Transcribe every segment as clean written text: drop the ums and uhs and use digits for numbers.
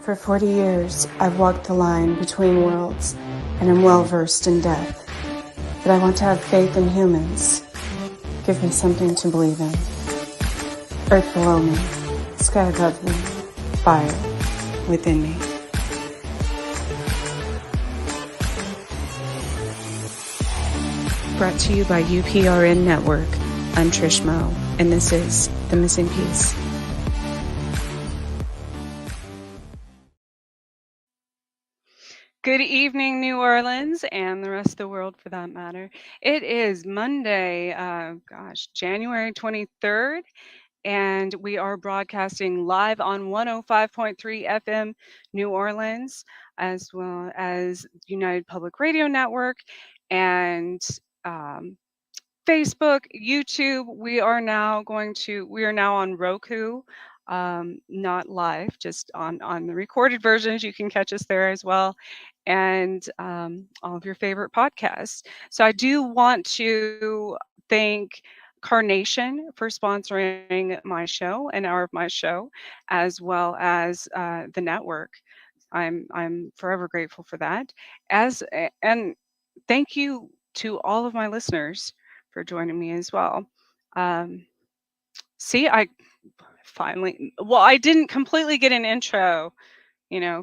For 40 years, I've walked the line between worlds and am well versed in death. But I want to have faith in humans. Give me something to believe in. Earth below me, sky above me, fire within me. Brought to you by UPRN Network. I'm Trish Moe, and this is The Missing Piece. Good evening, New Orleans, and the rest of the world for that matter. It is Monday, January 23rd, and we are broadcasting live on 105.3 FM New Orleans, as well as United Public Radio Network and Facebook, YouTube. We are now on Roku, not live, just on the recorded versions. You can catch us there as well, and all of your favorite podcasts. So I do want to thank Carnation for sponsoring my show, an hour of my show, as well as the network. I'm forever grateful for that. And thank you to all of my listeners for joining me as well. I didn't completely get an intro,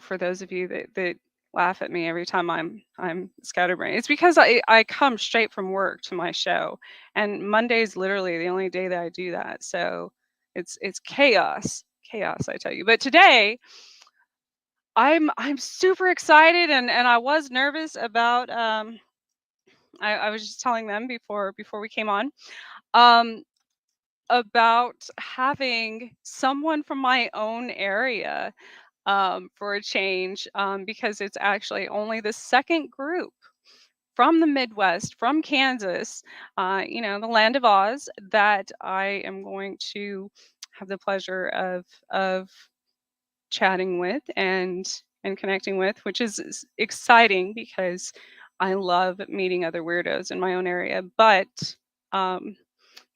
for those of you that laugh at me every time I'm scatterbrained. It's because I come straight from work to my show, and Monday's literally the only day that I do that. So it's chaos, I tell you. But today I'm super excited, and I was nervous about I was just telling them before we came on about having someone from my own area for a change, because it's actually only the second group from the Midwest, from Kansas, the land of Oz, that I am going to have the pleasure of chatting with and connecting with, which is exciting because I love meeting other weirdos in my own area. But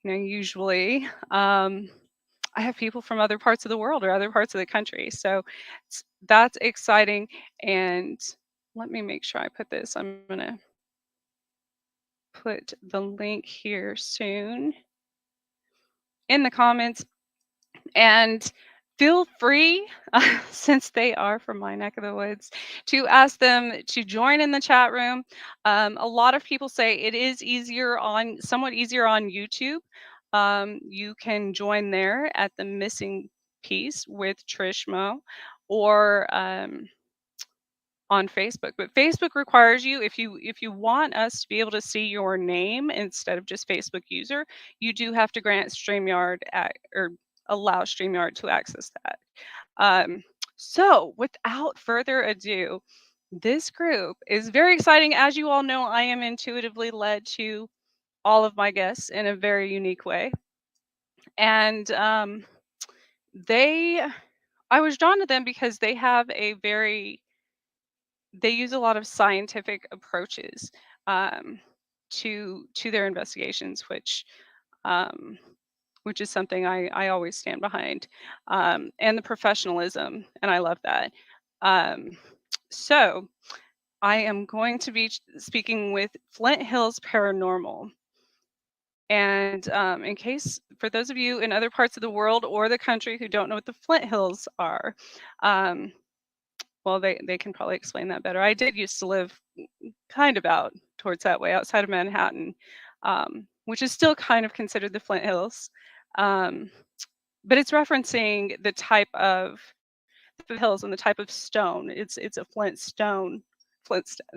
usually I have people from other parts of the world or other parts of the country, so that's exciting. And let me make sure I put this. I'm gonna put the link here soon in the comments, and feel free, since they are from my neck of the woods, to ask them to join in the chat room. A lot of people say it is somewhat easier on YouTube. You can join there at The Missing Piece with Trish Moe, or on Facebook. But Facebook requires you, if you want us to be able to see your name instead of just Facebook user, you do have to grant StreamYard or allow StreamYard to access that. So without further ado, this group is very exciting. As you all know, I am intuitively led to all of my guests in a very unique way. And I was drawn to them because they use a lot of scientific approaches to their investigations, which is something I always stand behind, and the professionalism, and I love that. So I am going to be speaking with Flint Hills Paranormal. And in case, for those of you in other parts of the world or the country who don't know what the Flint Hills are, well, they can probably explain that better. I did used to live kind of out towards that way, outside of Manhattan, which is still kind of considered the Flint Hills. But it's referencing the type of hills and the type of stone. It's a flint stone.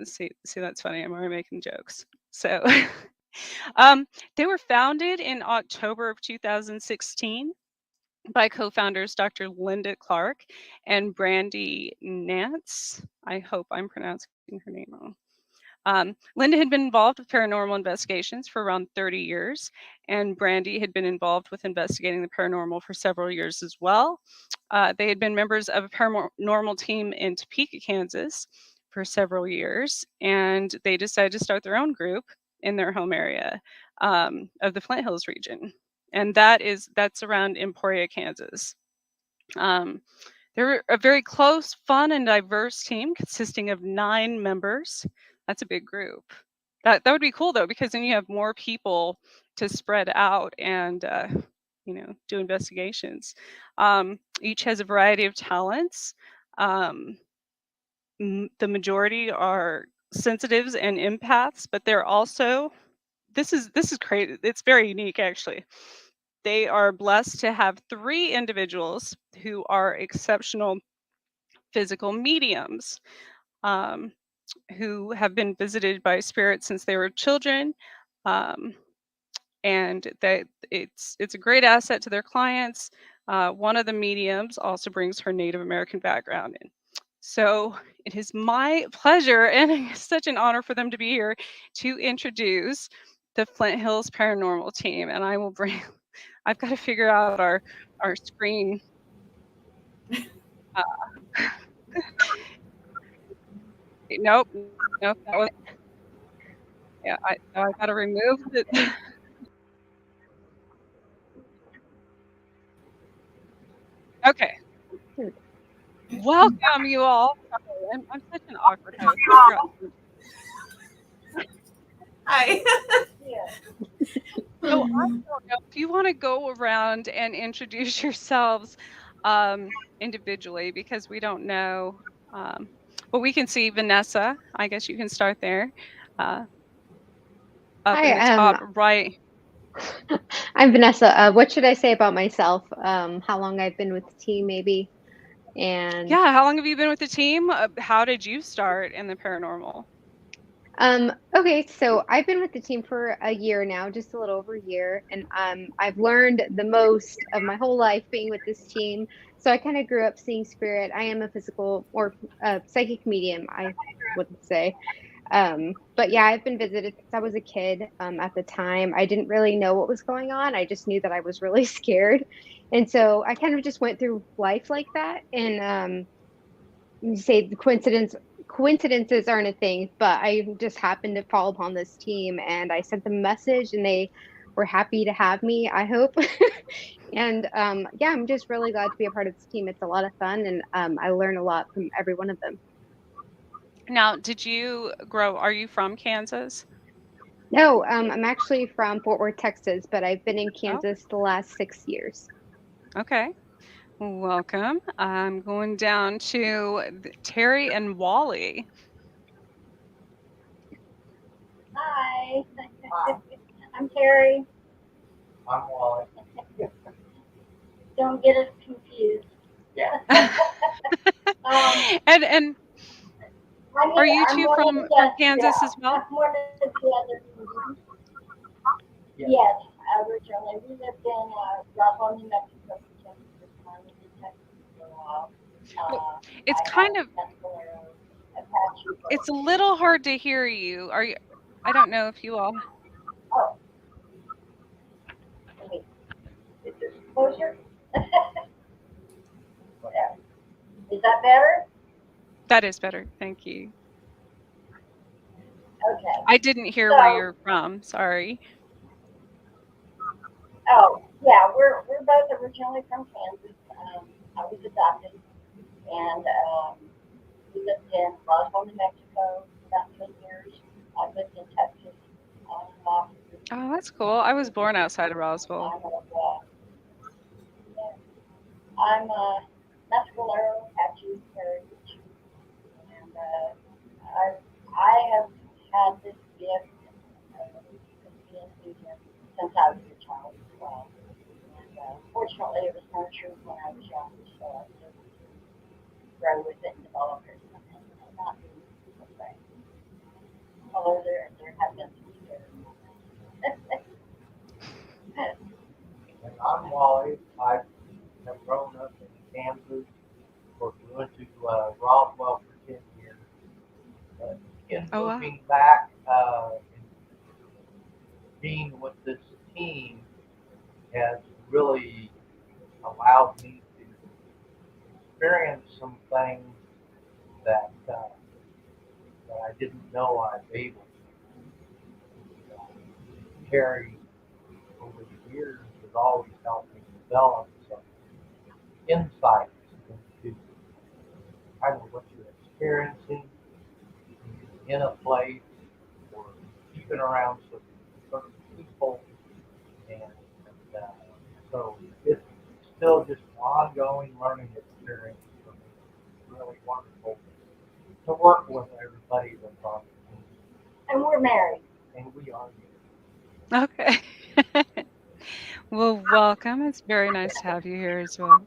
See, that's funny. I'm already making jokes. So they were founded in October of 2016 by co-founders Dr. Clarke and Brandy Nance. I hope I'm pronouncing her name wrong. Linda had been involved with paranormal investigations for around 30 years, and Brandy had been involved with investigating the paranormal for several years as well. They had been members of a paranormal team in Topeka, Kansas for several years, and they decided to start their own group in their home area of the Flint Hills region. And that's around Emporia, Kansas. They're a very close, fun, and diverse team consisting of 9 members. That's a big group. That would be cool though, because then you have more people to spread out and do investigations. Each has a variety of talents. Um, the majority are sensitives and empaths, but they're also this is crazy. It's very unique actually. They are blessed to have 3 individuals who are exceptional physical mediums, um, who have been visited by spirits since they were children, um, and that it's a great asset to their clients. One of the mediums also brings her Native American background in. So it is my pleasure and such an honor for them to be here to introduce the Flint Hills Paranormal team. And I will bring. I've got to figure out our screen. Uh, nope, nope. That was yeah. I got to remove it. Okay. Welcome you all. Sorry, I'm such an awkward host. I forgot to. Hi. So I don't know if you want to go around and introduce yourselves individually because we don't know. Um, well, we can see Vanessa. I guess you can start there. Uh, up in Hi, the top right. I'm Vanessa. What should I say about myself? How long I've been with the team, maybe, and Yeah, how long have you been with the team? How did you start in the paranormal? okay, so I've been with the team for a year now, just a little over a year, and I've learned the most of my whole life being with this team. So I kind of grew up seeing spirit. I am a physical or psychic medium, I would say. But yeah, I've been visited since I was a kid. At the time, I didn't really know what was going on. I just knew that I was really scared. And so I kind of just went through life like that. And you say the coincidences aren't a thing, but I just happened to fall upon this team and I sent them a message and they were happy to have me, I hope. And yeah, I'm just really glad to be a part of this team. It's a lot of fun and I learn a lot from every one of them. Now, did you grow? Are you from Kansas? No, I'm actually from Fort Worth, Texas, but I've been in Oh, Kansas the last 6 years. okay. Welcome. I'm going down to Terry and Wally. Hi. I'm Terry. I'm Wally. Don't get us confused. Yeah. And are you I'm two one of the from guests. Kansas as Yeah. well? I'm one of the other meetings. Yeah. Yes, originally we lived in Roswell, New Mexico for 10 years. I lived in Texas for a while. Well, it's I have kind of Mescalero, Apache. it's a little hard to hear you. Are you I don't know if you all Oh, wait. Is this closer? Yeah. Is that better? that is better. Thank you. Okay. I didn't hear where So, you're from. Sorry. oh, yeah, we're both originally from Kansas. I was adopted, and we lived in Roswell, New Mexico for about 10 years. I lived in Texas on and off for Oh, that's 2 years. cool. I was born outside of Roswell. I'm yeah, I'm a Mescalero Apache heritage, and I have had this gift of being a medium since I was a child as well. And fortunately, it was nurtured when I was young, so I was able to grow with it and develop it, and not be afraid. Although there have been some scary moments. And I'm Wally. I have grown up in Kansas. Of course, we went to Roswell for 10 years. But in Oh wow. moving back and being with this team has really allowed me to experience some things that I didn't know I was able to carry over the years has always helped me develop some insights into parenting in a place or keeping around some certain people, and uh, so it's still just an ongoing learning experience for me. It's really wonderful to work with everybody that's on the team, And we're married. and we are. Okay. Well, welcome. It's very nice to have you here as well.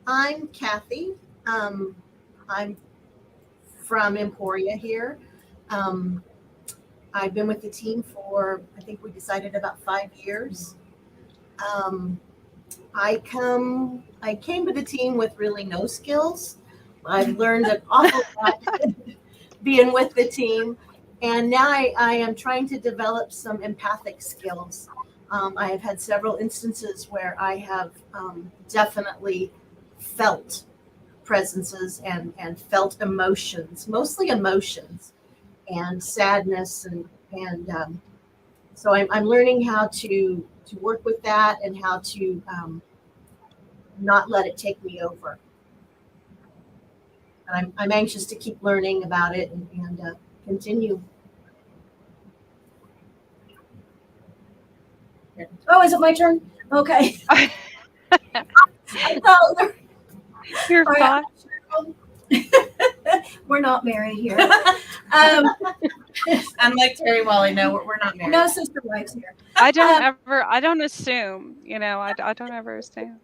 I'm Kathy. I'm from Emporia here. Um, I've been with the team for, I think we decided about 5 years. Um, I came to the team with really no skills. I've learned an awful lot being with the team. And now I am trying to develop some empathic skills. I have had several instances where I have definitely felt presences and felt emotions, mostly emotions and sadness and so I'm learning how to work with that and how to not let it take me over. And I'm anxious to keep learning about it and continue. Oh, is it my turn? Okay. I thought You're all right, fine. we're not married here. Unlike Terry Wally, no, we're not married. No sister wives here. I don't assume, I don't ever assume.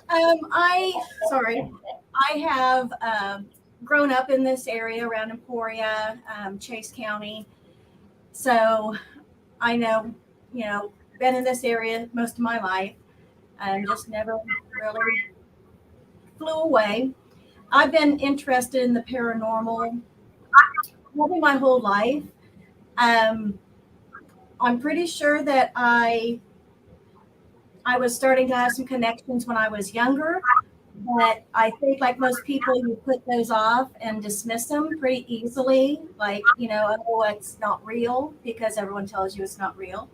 I have grown up in this area around Emporia, Chase County. So I know, been in this area most of my life and just never really flew away. I've been interested in the paranormal probably my whole life. Um, I'm pretty sure that I was starting to have some connections when I was younger, but I think like most people, you put those off and dismiss them pretty easily. Like, oh, it's not real because everyone tells you it's not real.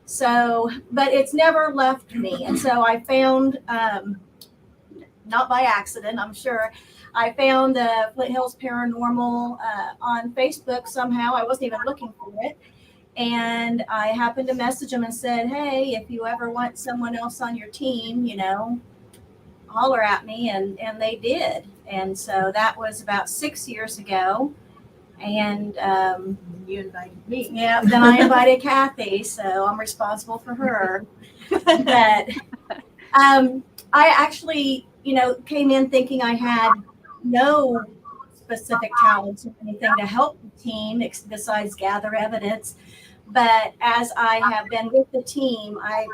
So, but it's never left me. And so I found, not by accident, I'm sure, I found the Flint Hills Paranormal on Facebook somehow. I wasn't even looking for it. And I happened to message them and said, hey, if you ever want someone else on your team, holler at me. And they did. And so that was about 6 years ago. And you invited me. yeah, then I invited Kathy. So I'm responsible for her. But I actually, came in thinking I had no specific talents or anything to help the team besides gather evidence. But as I have been with the team, I've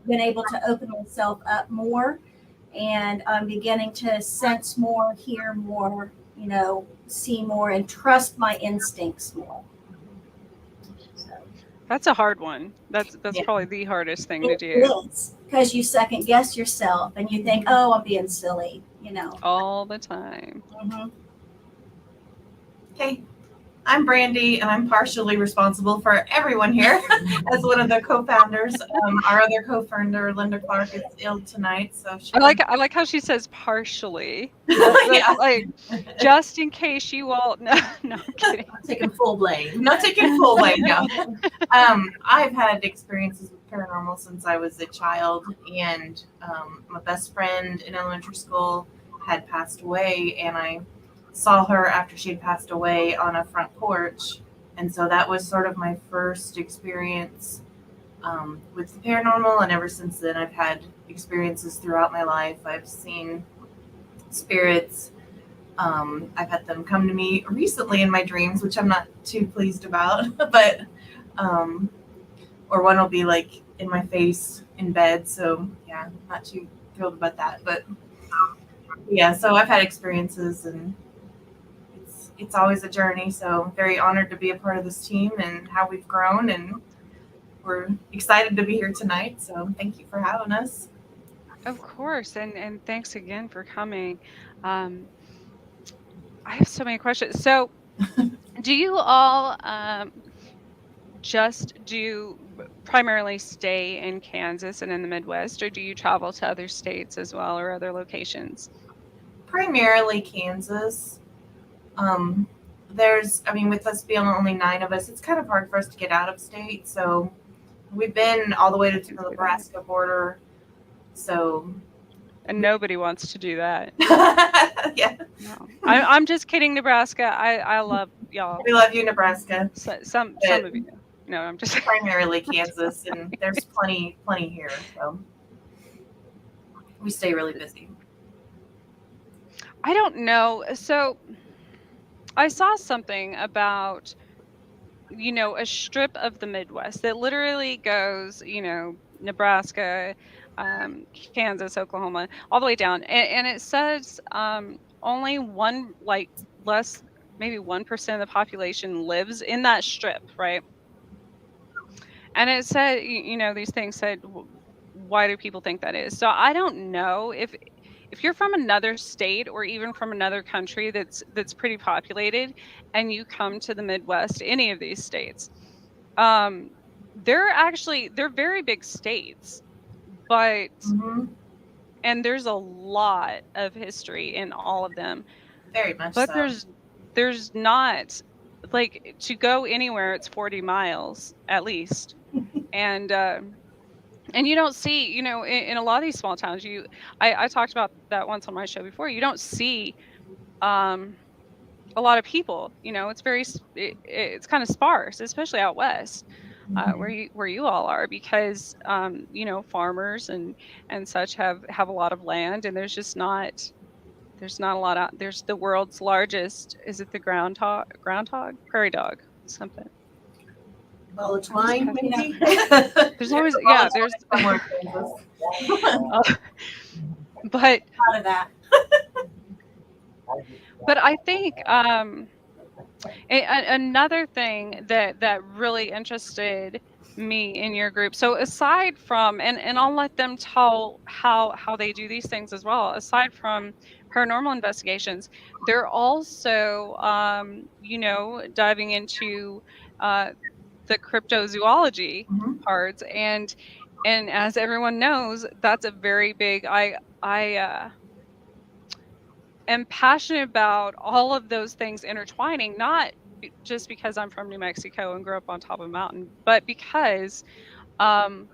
been able to open myself up more, and I'm beginning to sense more, hear more, see more, and trust my instincts more. So, That's a hard one. That's Yeah. probably the hardest thing to it do is because you second guess yourself and you think, oh, I'm being silly, all the time. Mhm. Okay. I'm Brandy, and I'm partially responsible for everyone here as one of the co-founders. Our other co-founder, Linda Clarke, is ill tonight, so she. I like how she says partially. Yeah. Like just in case you all. No, no, I'm kidding. I'm taking full blame. Not taking full blame, no. I've had experiences with paranormal since I was a child, and my best friend in elementary school had passed away, and I saw her after she had passed away on a front porch, and so that was sort of my first experience with the paranormal. And ever since then, I've had experiences throughout my life. I've seen spirits. I've had them come to me recently in my dreams, which I'm not too pleased about, but or one will be like in my face in bed. So yeah, not too thrilled about that. But yeah, so I've had experiences, and it's always a journey. So I'm very honored to be a part of this team and how we've grown, and we're excited to be here tonight. So thank you for having us. Of course, and thanks again for coming. I have so many questions. So, do you all just primarily stay in Kansas and in the Midwest, or do you travel to other states as well or other locations? Primarily Kansas. With us being only 9 of us, it's kind of hard for us to get out of state. So we've been all the way to the Nebraska border. So. And nobody wants to do that. Yeah. No, I'm just kidding, Nebraska. I love y'all. We love you, Nebraska. So, some of you. No, I'm just primarily Kansas, and there's plenty here. So we stay really busy. I don't know. So I saw something about, a strip of the Midwest that literally goes, Nebraska, Kansas, Oklahoma, all the way down. And it says only maybe 1% of the population lives in that strip, right? And it said, these things said, why do people think that is? So I don't know if you're from another state or even from another country that's pretty populated and you come to the Midwest, any of these states, they're very big states, but and there's a lot of history in all of them. Very much but so. there's not, like, to go anywhere it's 40 miles at least. And you don't see, in a lot of these small towns, I talked about that once on my show before, you don't see a lot of people, it's it's kind of sparse, especially out west, where you all are, because farmers and such have a lot of land, and there's not a lot out. There's the world's largest, is it the groundhog, prairie dog, something. Well, it's mine. There's always, yeah, there's but out of that. But I think another thing that really interested me in your group. So aside from, and I'll let them tell how they do these things as well. Aside from paranormal investigations, they're also diving into the cryptozoology parts, and as everyone knows, that's a very big. I am passionate about all of those things intertwining, not just because I'm from New Mexico and grew up on top of a mountain, but because I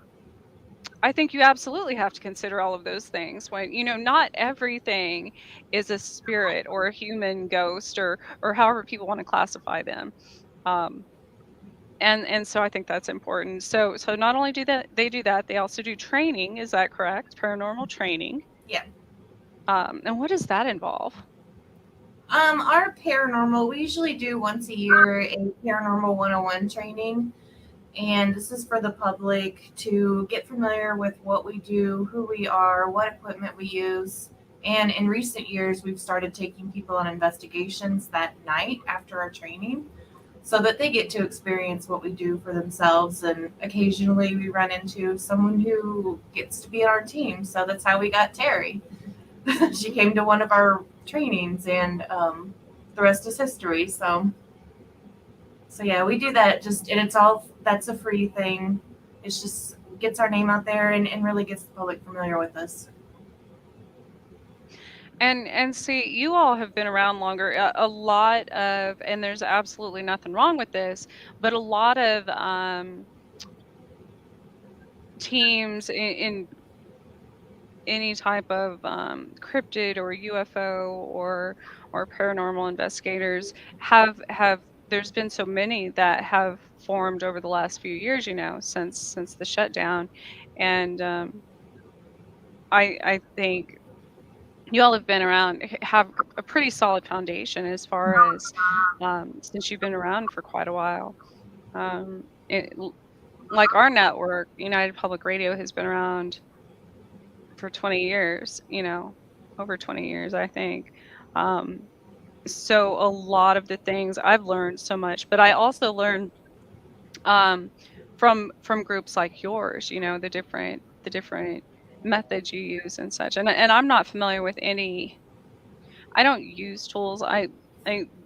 think you absolutely have to consider all of those things when, not everything is a spirit or a human ghost or however people want to classify them. And so I think that's important. So not only do they do that, they also do training. Is that correct? Paranormal training. Yeah. And what does that involve? Our paranormal, we usually do once a year a paranormal 101 training. And this is for the public to get familiar with what we do, who we are, what equipment we use. And in recent years, we've started taking people on investigations that night after our training so that they get to experience what we do for themselves. And occasionally we run into someone who gets to be on our team. So that's how we got Terry. She came to one of our trainings, and the rest is history. So yeah, we do that and that's a free thing. It's just gets our name out there and really gets the public familiar with us. And see, you all have been around longer. A lot of, and there's absolutely nothing wrong with this, but a lot of teams in any type of cryptid or UFO or paranormal investigators have there's been so many that have formed over the last few years, since the shutdown. And I think you all have been around, have a pretty solid foundation as far as since you've been around for quite a while. Like our network, United Public Radio, has been around for 20 years, over 20 years, I think. So a lot of the things I've learned so much, but I also learned from groups like yours, the different methods you use and such. And I'm not familiar with any. I don't use tools.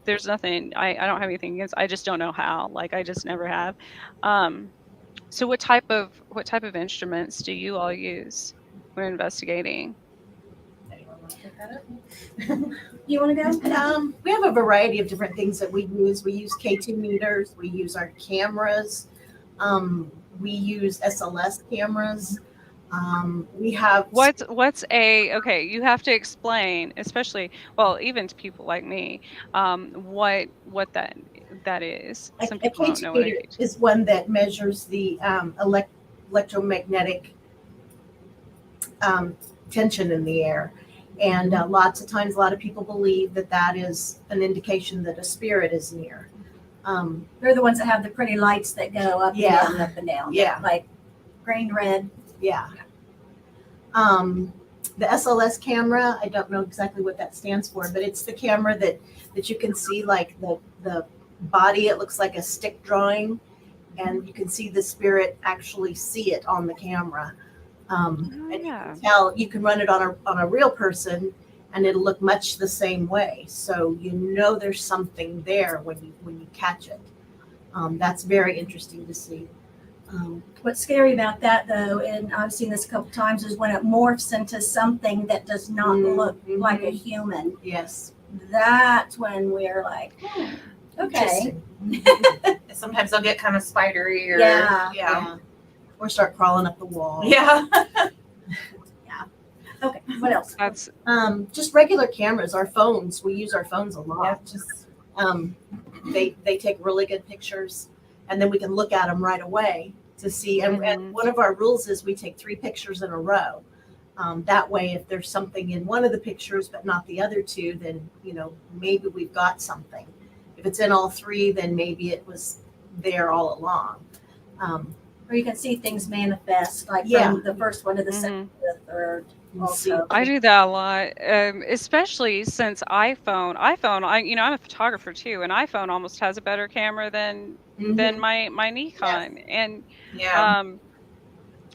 There's nothing. I don't have anything against. I just don't know how. Like, I just never have. So what type of instruments do you all use when investigating? Pick that up. You want to go? We have a variety of different things that we use. We use K2 meters. We use our cameras. We use SLS cameras. We have What's a okay? You have to explain, especially even to people like me, what that is. a Some people don't K2 know what a meter K2. is one that measures the electromagnetic tension in the air. And lots of times, a lot of people believe that that is an indication that a spirit is near. They're the ones that have the pretty lights that go up Yeah. and down, up and down. Yeah. Like green, red. Yeah. The SLS camera, I don't know exactly what that stands for, but it's the camera that you can see like the body. It looks like a stick drawing, and you can see the spirit actually see it on the camera. And you Yeah. can tell, you can run it on a real person, and it'll look much the same way. So you know there's something there when you catch it. That's very interesting to see. What's scary about that, though, and I've seen this a couple times, is when it morphs into something that does not look like a human. Yes. That's when we're like, okay. Sometimes they'll get kind of spidery or Yeah. Or start crawling up the wall. Yeah. Okay. What else? That's Just regular cameras. Our phones. We use our phones a lot. Yeah, just They take really good pictures, and then we can look at them right away to see. And one of our rules is we take 3 pictures in a row. That way, if there's something in one of the pictures but not the other 2, then maybe we've got something. If it's in all 3, then maybe it was there all along. Or you can see things manifest, like Yeah. from the first one to the second to the third. Also. I do that a lot, especially since iPhone. I'm a photographer too, and iPhone almost has a better camera than my Nikon, and yeah.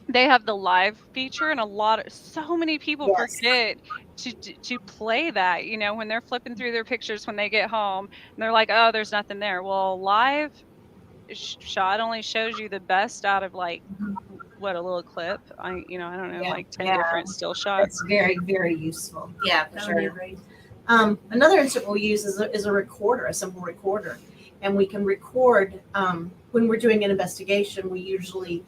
they have the live feature, and so many people Yes. forget to play that. When they're flipping through their pictures when they get home, and they're like, "Oh, there's nothing there." Well, live shot only shows you the best out of like a little clip. I don't know, Yeah. like 10 Yeah. different still shots. It's very, very useful. Yeah, for Totally sure. agree. Another instrument we use is a recorder, a simple recorder, and we can record when we're doing an investigation. We usually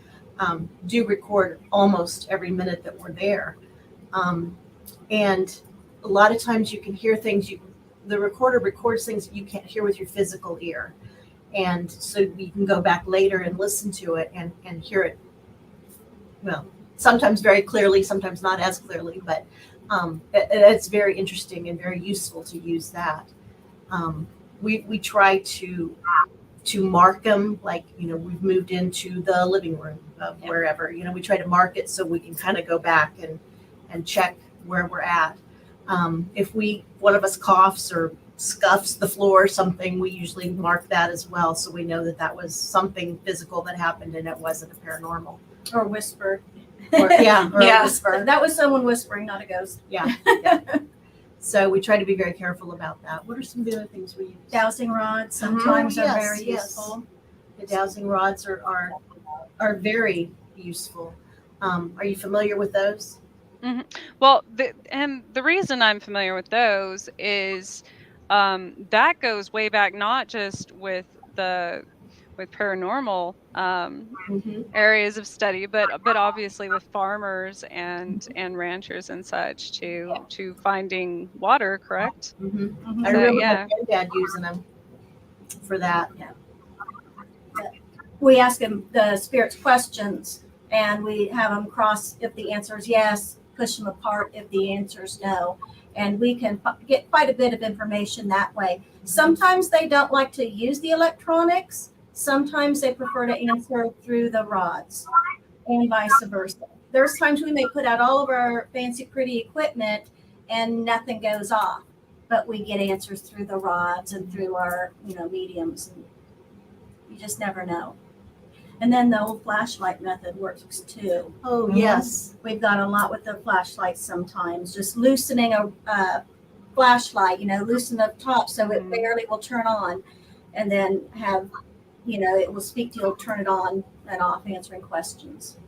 do record almost every minute that we're there, and a lot of times you can hear things. The recorder records things that you can't hear with your physical ear, and so you can go back later and listen to it and hear it. Well, sometimes very clearly, sometimes not as clearly, but it's very interesting and very useful to use that. We try to mark them, like, we've moved into the living room of wherever, we try to mark it so we can kind of go back and check where we're at. If one of us coughs or scuffs the floor or something, we usually mark that as well, so we know that was something physical that happened and it wasn't a paranormal. Or whisper. Or a whisper. That was someone whispering, not a ghost. Yeah. So we try to be very careful about that. What are some of the other things we use? Dowsing rods sometimes are Yes, very yes. useful. The dowsing rods are very useful. Are you familiar with those? Well, the reason I'm familiar with those is that goes way back, not just with paranormal areas of study, but obviously with farmers and ranchers and such to finding water, correct? I remember my granddad using them for that. Yeah. We ask them the spirits questions, and we have them cross if the answer is yes, push them apart if the answer is no. And we can get quite a bit of information that way. Sometimes they don't like to use the electronics. Sometimes they prefer to answer through the rods, and vice versa. There's times we may put out all of our fancy, pretty equipment and nothing goes off, but we get answers through the rods and through our, mediums. And you just never know. And then the old flashlight method works too. Oh, yes. We've got a lot with the flashlights sometimes. Just loosening a flashlight, loosen the top so it barely will turn on, and then have, it will speak to you, turn it on and off, answering questions.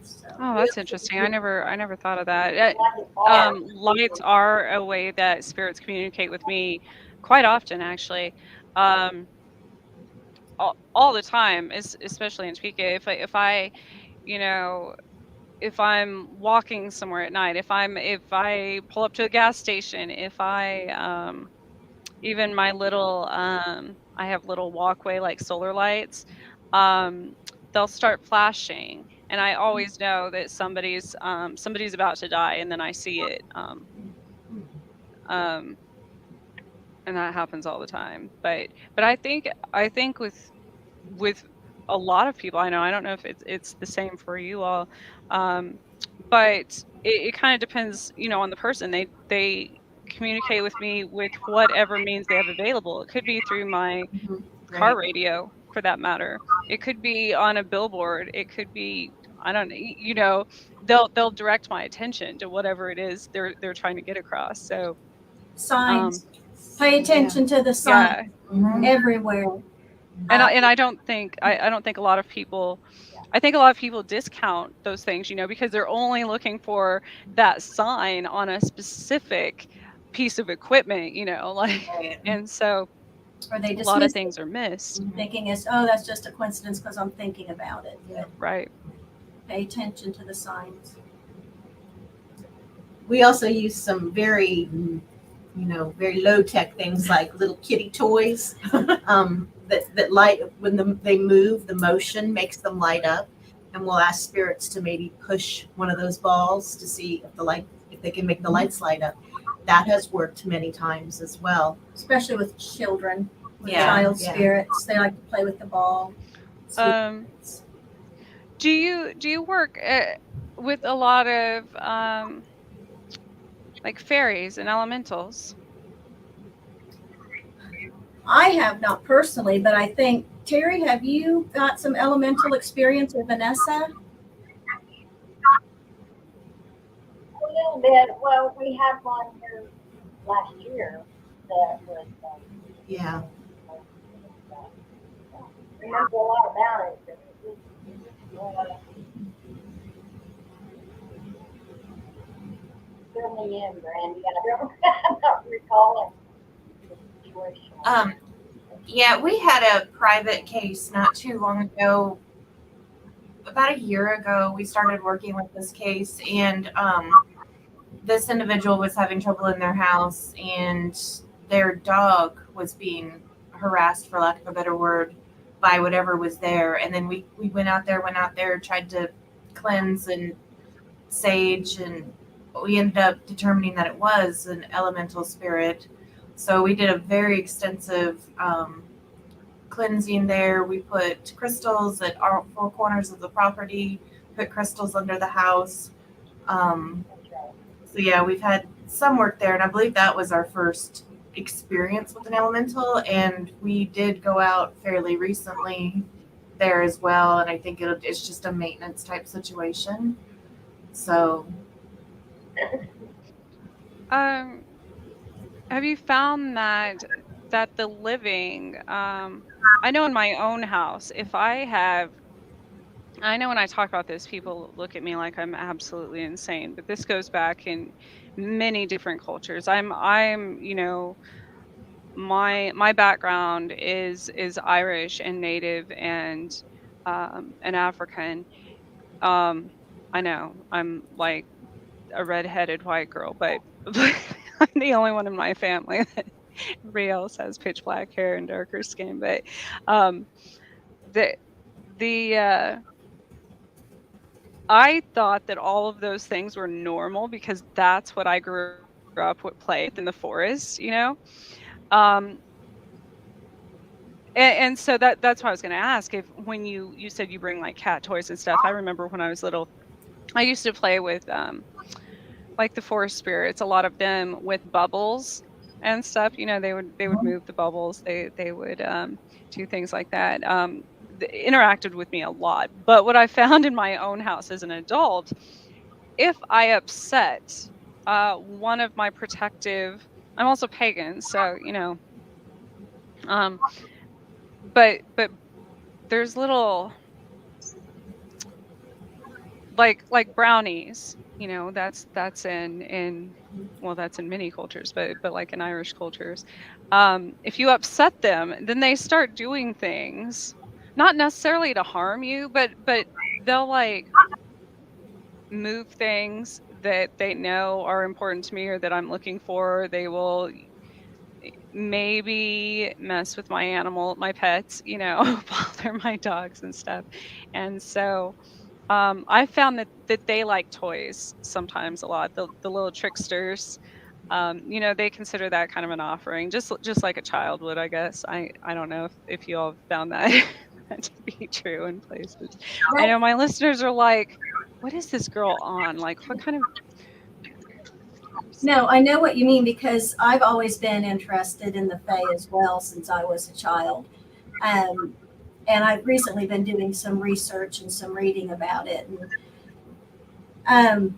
So Oh, that's interesting. I never thought of that. Like a bar. Lights are a way that spirits communicate with me quite often, actually. Um, all the time, especially in Topeka. If I, you know, if I'm walking somewhere at night, if I pull up to a gas station, if I even my little I have little walkway like solar lights, um, they'll start flashing, and I always know that somebody's about to die, and then I see it. Um, and that happens all the time. But I think with a lot of people I know, I don't know if it's the same for you all, um, but it kind of depends, on the person. They communicate with me with whatever means they have available. It could be through my Mhm. car Right. radio, for that matter. It could be on a billboard. It could be, I don't know, they'll direct my attention to whatever it is they're trying to get across. So um signs. Pay yeah, attention to the signs yeah. Mhm. everywhere. And I don't think a lot of people, I think a lot of people discount those things, because they're only looking for that sign on a specific piece of equipment, like, Right. and so Or they a lot of dismiss it, things are missed. thinking that's just a coincidence because I'm thinking about it. Yeah. But Right. pay attention to the signs. We also use some very, very low tech things like little kitty toys that light when they move. The motion makes them light up, and we'll ask spirits to maybe push one of those balls to see if they can make the lights light up. That has worked many times as well. Especially with children, with Yeah. child Yeah. spirits. They like to play with the ball. Um, do you work with a lot of like fairies and elementals? I have not personally, but I think Terry, have you got some elemental experience with Vanessa? A little bit. Well, we had one here last year that was. Yeah. Remember a lot about it. But it was, fill me in, Brandy. I don't. I'm not recalling the situation. Yeah, we had a private case not too long ago. About a year ago, we started working with this case, and this individual was having trouble in their house, and their dog was being harassed, for lack of a better word, by whatever was there. And then we went out there, tried to cleanse and sage, and we ended up determining that it was an elemental spirit. So we did a very extensive cleansing there. We put crystals at our four corners of the property, put crystals under the house. Um, so yeah, we've had some work there, and I believe that was our first experience with an elemental. And we did go out fairly recently there as well, and I think it's just a maintenance type situation. So Um, have you found that the living, I know in my own house, if I know when I talk about this, people look at me like I'm absolutely insane, but this goes back in many different cultures. My background is Irish and Native and African. Um, I know I'm like a redheaded white girl, but I'm the only one in my family that everybody else has pitch black hair and darker skin. But um, the the I thought that all of those things were normal because that's what I grew up with, played in the forest. Um, and so that's what I was going to ask. If when you said you bring like cat toys and stuff, I remember when I was little, I used to play with like the forest spirits, a lot of them with bubbles and stuff. They would move the bubbles. They would do things like that. Interacted with me a lot. But what I found in my own house as an adult, if I upset one of my protective, I'm also pagan, so um, but there's little like brownies, that's in well, that's in many cultures, but like in Irish cultures, if you upset them, then they start doing things, not necessarily to harm you, but they'll like move things that they know are important to me or that I'm looking for. They will maybe mess with my pets, bother my dogs and stuff. And so I found that they like toys sometimes a lot. The little tricksters, they consider that kind of an offering, just like a child would, I guess. I don't know if you all have found that that to be true in places. I That, know my listeners are like, "What is this girl on? Like, what kind of?" no, I know what you mean because I've always been interested in the Fae as well since I was a child. Um, and I've recently been doing some research and some reading about it. And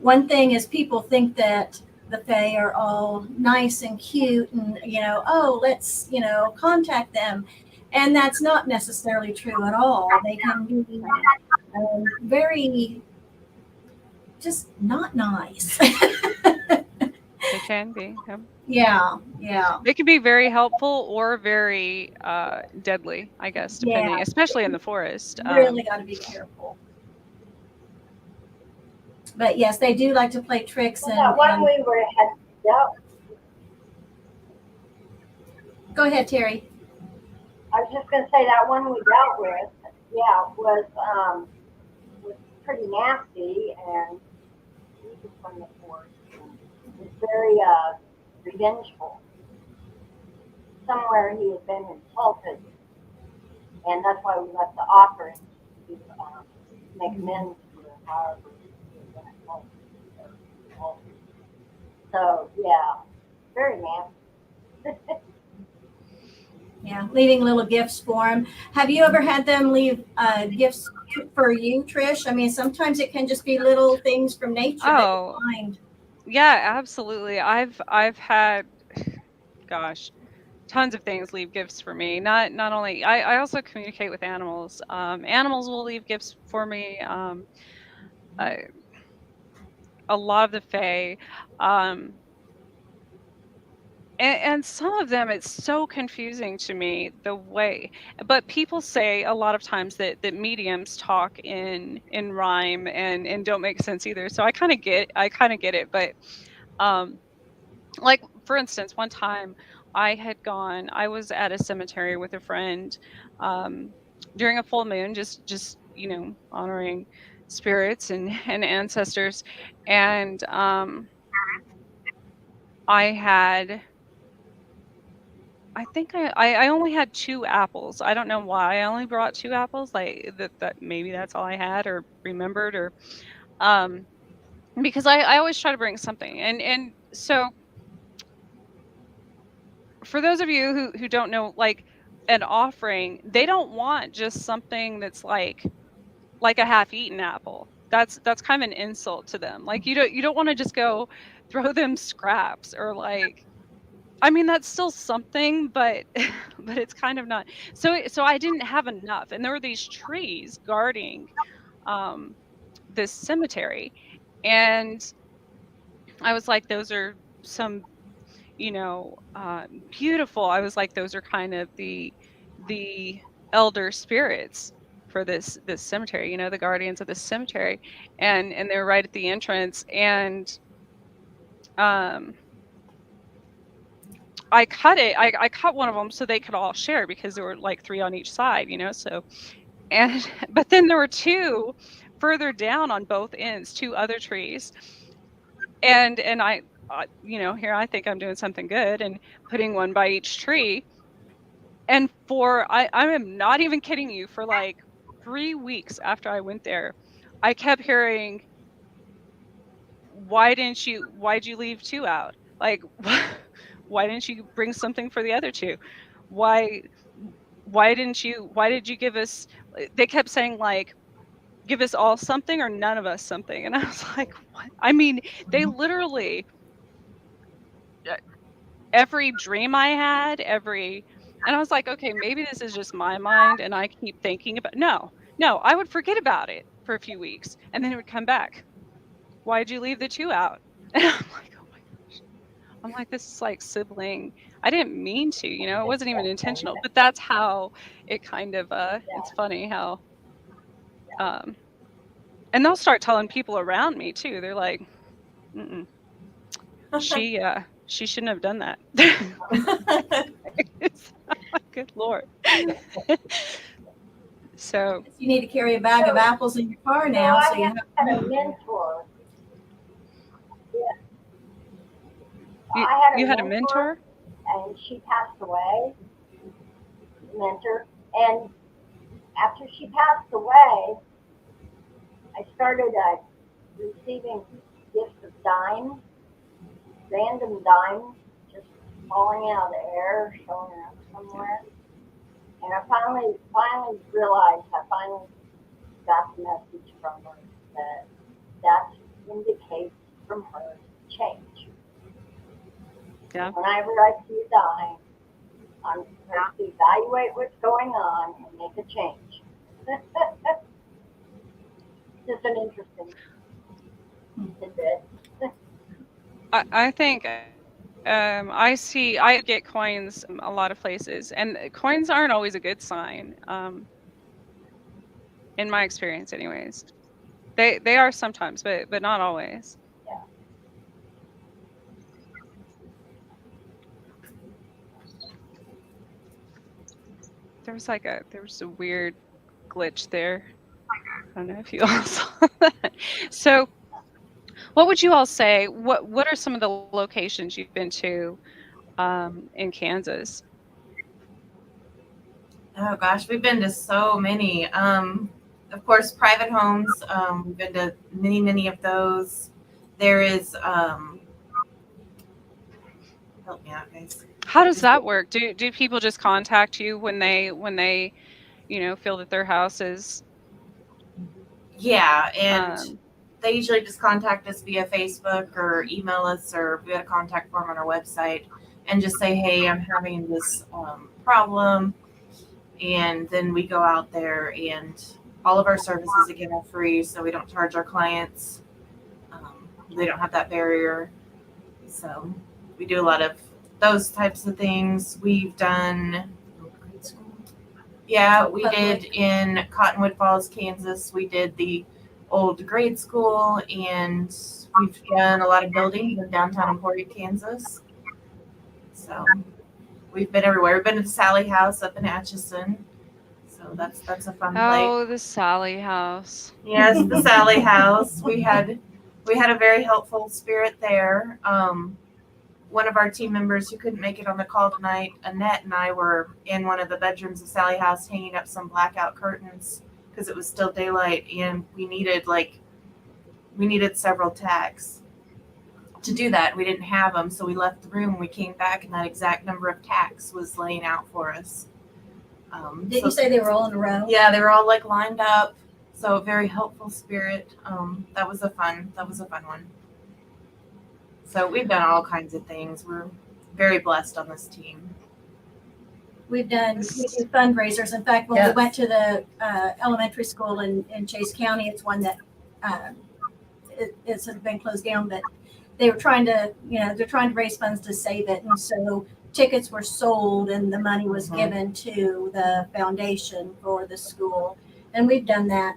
one thing is people think that the Fae are all nice and cute and, oh, let's, contact them. And that's not necessarily true at all. They can be very just not nice. They can be. Yeah. Yeah, yeah, They can be very helpful or very deadly, I guess, yeah. depending, especially in the forest. Really got to be careful. But yes, they do like to play tricks Well, that one we were had dealt. Go ahead, Terry. I was just going to say that one we dealt with, yeah, was pretty nasty, and he was from the forest. Was very revengeful. Somewhere he had been insulted, and that's why we left the offering to make amends for however he had been insulted. So yeah, very nasty. Yeah, leaving little gifts for them. Have you ever had them leave gifts for you, Trish? I mean, sometimes it can just be little things from nature that you Oh, find. yeah, absolutely. I've had, gosh, tons of things leave gifts for me. Not only I also communicate with animals. Animals will leave gifts for me. I, a lot of the fae. Um, and some of them, it's so confusing to me the way. But people say a lot of times that mediums talk in rhyme and don't make sense either. So I kind of get it. But um, like for instance, one time I was at a cemetery with a friend um, during a full moon, just honoring spirits and ancestors, and I had I think I only had 2 apples. I don't know why I only brought 2 apples, like, that maybe that's all I had or remembered or, um, because I always try to bring something, and so for those of you who don't know, like, an offering, they don't want just something that's like a half-eaten apple. That's kind of an insult to them. Like, you don't wanna just go throw them scraps or, like, I mean, that's still something, but but it's kind of not. So I didn't have enough, and there were these trees guarding um, this cemetery, and I was like, those are some, beautiful. I was like, those are kind of the elder spirits for this cemetery, the guardians of this cemetery, and they're right at the entrance, and um I cut one of them so they could all share because there were like 3 on each side, so and but then there were 2 further down on both ends, 2 other trees. And here I think I'm doing something good and putting one by each tree. And I am not even kidding you, for like 3 weeks after I went there, I kept hearing, why'd you leave 2 out? Like, why didn't you bring something for the other 2? Why why did you give us, they kept saying, like, give us all something or none of us something. And I was like, what? I mean, they literally, uh, every dream I had, and I was like, okay, maybe this is just my mind and I keep thinking about, no. No, I would forget about it for a few weeks, and then it would come back. Why'd you leave the 2 out? And I'm like, oh my gosh. I'm like, this is like sibling. I didn't mean to, it wasn't even intentional, but that's how it kind of it's funny how um and they'll start telling people around me too. They're like, mm-mm, she shouldn't have done that. Good Lord. So You need to carry a bag of apples in your car So now. So I you had have a mentor. Yeah. you, I had you a had a mentor, mentor? and she passed away. Mentor, and after she passed away, I started receiving gifts of dimes, random dimes, just falling out of the air, showing up somewhere. And I finally realized, I finally got the message from her that indicates from her change. Yeah. Whenever I see a dime, I'm supposed to evaluate what's going on and make a change. Just an interesting tidbit. I think I get coins a lot of places, and coins aren't always a good sign, in my experience anyways. They are sometimes, but not always. Yeah. There was a weird glitch there. I don't know if you all saw that. So what would you all say? What are some of the locations you've been to in Kansas? Oh gosh, we've been to so many. Of course, private homes. We've been to many of those. There is help me out, guys. How does that work? Do people just contact you when they feel that their house is Yeah, and um they usually just contact us via Facebook or email us or via a contact form on our website and just say, hey, I'm having this problem. And then we go out there, and all of our services again are free, so we don't charge our clients. They don't have that barrier. So we do a lot of those types of things. We've done, yeah, we did in Cottonwood Falls, Kansas. We did the old grade school, and we've done a lot of buildings in downtown Emporia, Kansas. So we've been everywhere. We've been to the Sally House up in Atchison. So that's a fun place. Oh, the Sally House. Yes, the Sally House. We had a very helpful spirit there. One of our team members who couldn't make it on the call tonight, Annette, and I were in one of the bedrooms of Sally House hanging up some blackout curtains because it was still daylight, and we needed several tacks to do that. We didn't have them, so we left the room. We came back, and that exact number of tacks was laying out for us. Didn't you say they were all in a row? Yeah, they were all like lined up. So very helpful spirit. That was a fun one. So we've done all kinds of things. We're very blessed on this team. We do fundraisers. In fact, when we went to the elementary school in Chase County, it's one that it's been closed down, but they were trying to raise funds to save it. And so tickets were sold and the money was given to the foundation for the school. And we've done that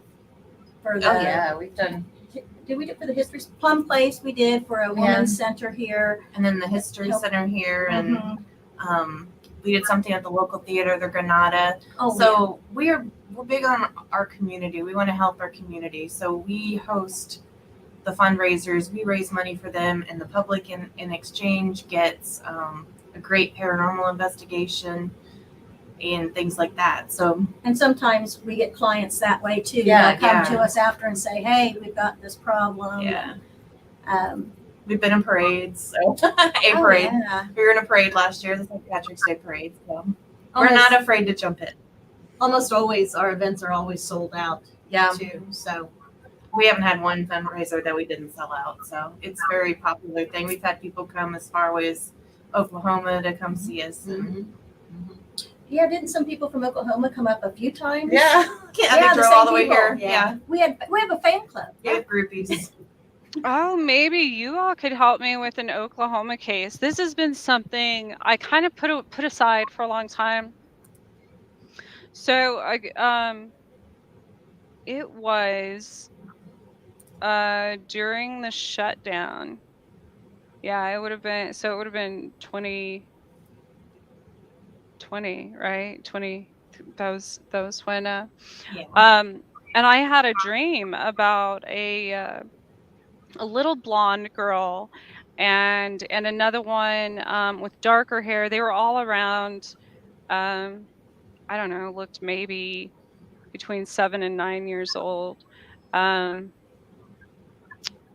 for the, we've done. Did we do it for the history Plum Place? We did for a women's center here. And then the history center here, and we did something at the local theater, the Granada. So we're big on our community. We want to help our community. So we host the fundraisers. We raise money for them, and the public in exchange gets a great paranormal investigation and things like that. So, and sometimes we get clients that way too. They'll come to us after and say, "Hey, we've got this problem." Yeah. And, we've been in parades. So parade. Yeah. We were in a parade last year, the St. Patrick's Day parade. So we're not afraid to jump in. Almost always, our events are always sold out. Yeah. Too. So we haven't had one fundraiser that we didn't sell out. So it's a very popular thing. We've had people come as far away as Oklahoma to come see us. Yeah, didn't some people from Oklahoma come up a few times? Yeah. Yeah, They the drove same all the way people. here. Yeah. We have a fan club. We have groupies. Oh, maybe you all could help me with an Oklahoma case. This has been something I kind of put aside for a long time. So it was during the shutdown. Yeah, it would have been 2020, right? 20 that was when Yeah. and I had a dream about a little blonde girl and another one with darker hair. They were all around um I don't know, looked maybe between 7 and 9 years old. Um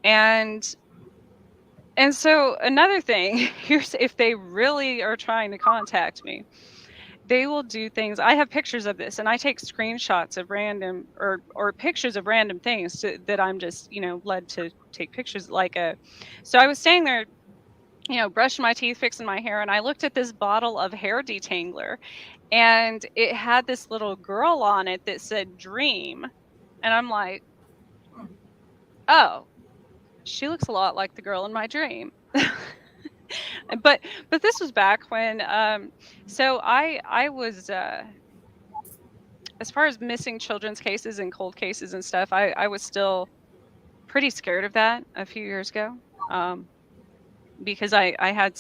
and and so another thing, here's if they really are trying to contact me, they will do things. I have pictures of this and I take screenshots of random or pictures of random things that I'm just, led to take pictures so I was staying there, brushing my teeth, fixing my hair, and I looked at this bottle of hair detangler and it had this little girl on it that said dream. And I'm like, oh, she looks a lot like the girl in my dream. but this was back when so I was as far as missing children's cases and cold cases and stuff, I was still pretty scared of that a few years ago. Um because I had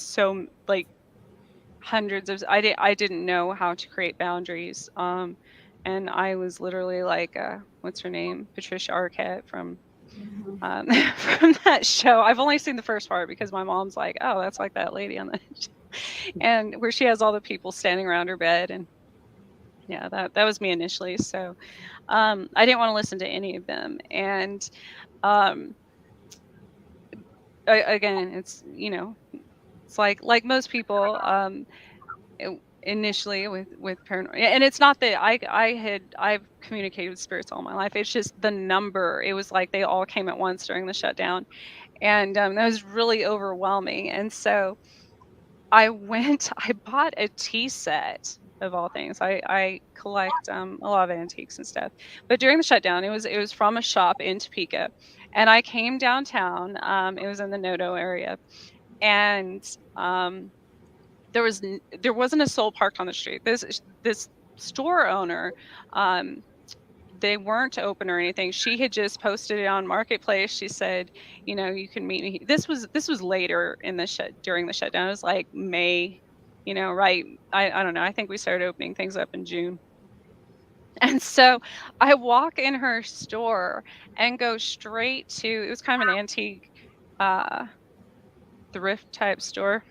like hundreds of I didn't know how to create boundaries. And I was literally like what's her name? Patricia Arquette from from that show. I've only seen the first part because my mom's like, "Oh, that's like that lady on the," and where she has all the people standing around her bed, and yeah, that was me initially. So, I didn't want to listen to any of them, and um, again, it's like most people, initially with paranoia, and it's not that I've communicated with spirits all my life. It's just the number. It was like they all came at once during the shutdown, and that was really overwhelming. And so I bought a tea set of all things. I collect a lot of antiques and stuff. But during the shutdown, it was from a shop in Topeka, and I came downtown. It was in the Noto area, and there wasn't a soul parked on the street. This store owner, um, they weren't open or anything. She had just posted it on Marketplace. She said, you can meet me. This was later in during the shutdown. It was like May, right. I don't know. I think we started opening things up in June. And so I walk in her store and go straight to, it was kind of an antique uh thrift type store.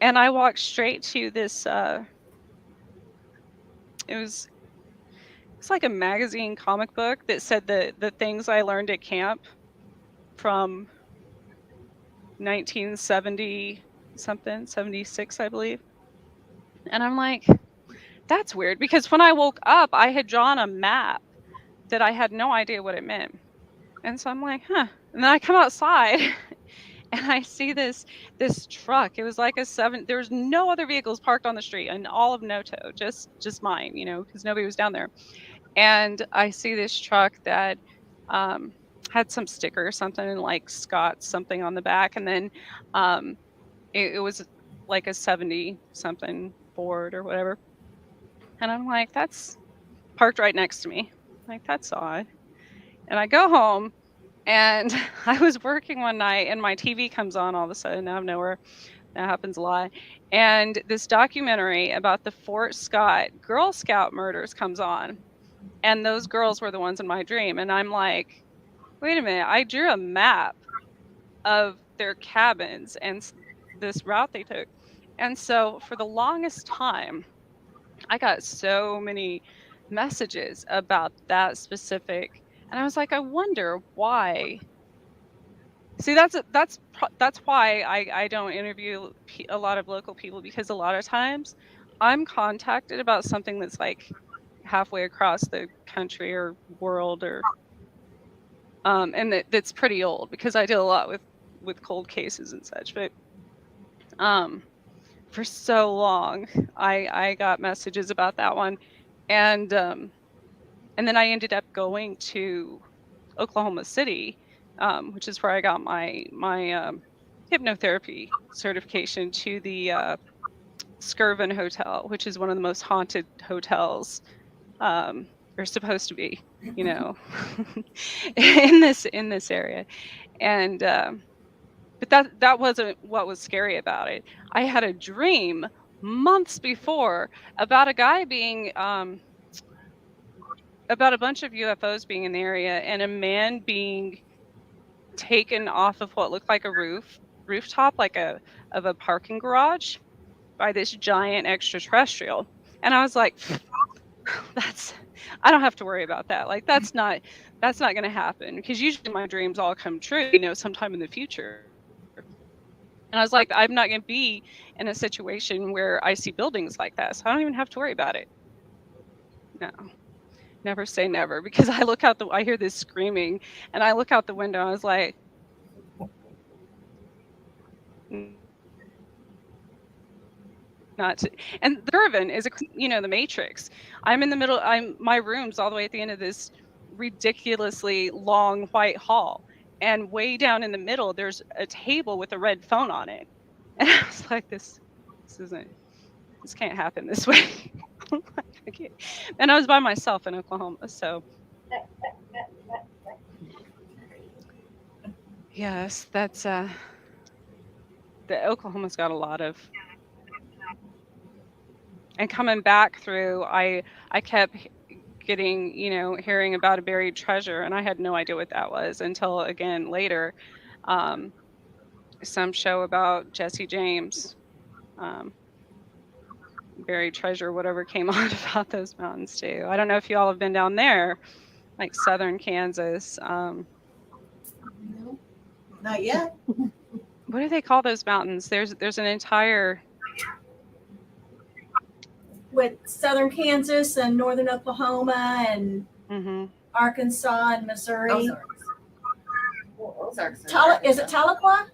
And I walked straight to this it was it's like a magazine comic book that said the things I learned at camp from 1970 something, 76, I believe. And I'm like, that's weird because when I woke up, I had drawn a map that I had no idea what it meant. And so I'm like, huh. And then I come outside and I see this truck. It was like there's no other vehicles parked on the street in all of Noto, just mine, because nobody was down there. And I see this truck that um, had some sticker or something and like Scott something on the back, and then it was like a 70 something Ford or whatever. And I'm like, that's parked right next to me. Like, that's odd. And I go home and I was working one night and my TV comes on all of a sudden out of nowhere. That happens a lot. And this documentary about the Fort Scott Girl Scout murders comes on. And those girls were the ones in my dream. And I'm like, wait a minute, I drew a map of their cabins and this route they took. And so for the longest time, I got so many messages about that specific. And I was like, I wonder why. See, that's why I don't interview a lot of local people, because a lot of times I'm contacted about something that's like halfway across the country or world, or and that's pretty old because I did a lot with cold cases and such. But for so long. I got messages about that one, and then I ended up going to Oklahoma City, which is where I got my hypnotherapy certification, to the Skirvin Hotel, which is one of the most haunted hotels, or supposed to be, you know, in this area. And but that wasn't what was scary about it. I had a dream months before about a guy being about a bunch of UFOs being in the area, and a man being taken off of what looked like a rooftop, like a parking garage, by this giant extraterrestrial. And I was like, that's I don't have to worry about that. Like, that's not going to happen, because usually my dreams all come true, sometime in the future. And I was like, I'm not going to be in a situation where I see buildings like that, so I don't even have to worry about it. No, never say never, because I hear this screaming, and I look out the window, and I was like, not to, and the Irvin is the Matrix. I'm in the middle. My room's all the way at the end of this ridiculously long white hall, and way down in the middle there's a table with a red phone on it. And I was like, this can't happen this way. And I was by myself in Oklahoma, so yes, that's the Oklahoma's got a lot of. And coming back through, I kept getting, hearing about a buried treasure, and I had no idea what that was until, again, later, um, some show about Jesse James, um, buried treasure, whatever came on about those mountains too. I don't know if you all have been down there, like southern Kansas. No, not yet. What do they call those mountains? There's an entire. With southern Kansas and northern Oklahoma and Arkansas and Missouri. Ozarks. Well, Ozarks. Is it Tahlequah?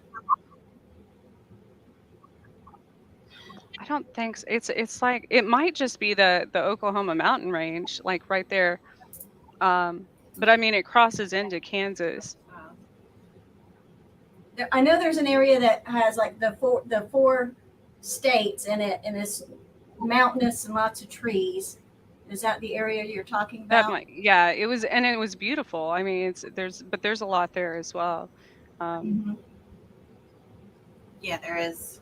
I don't think so. It's like, it might just be the Oklahoma mountain range, like right there. But I mean, it crosses into Kansas. I know there's an area that has like the four states in it, and it's mountainous and lots of trees. Is that the area you're talking about? Yeah, it was beautiful. I mean, there's a lot there as well. Yeah, there is.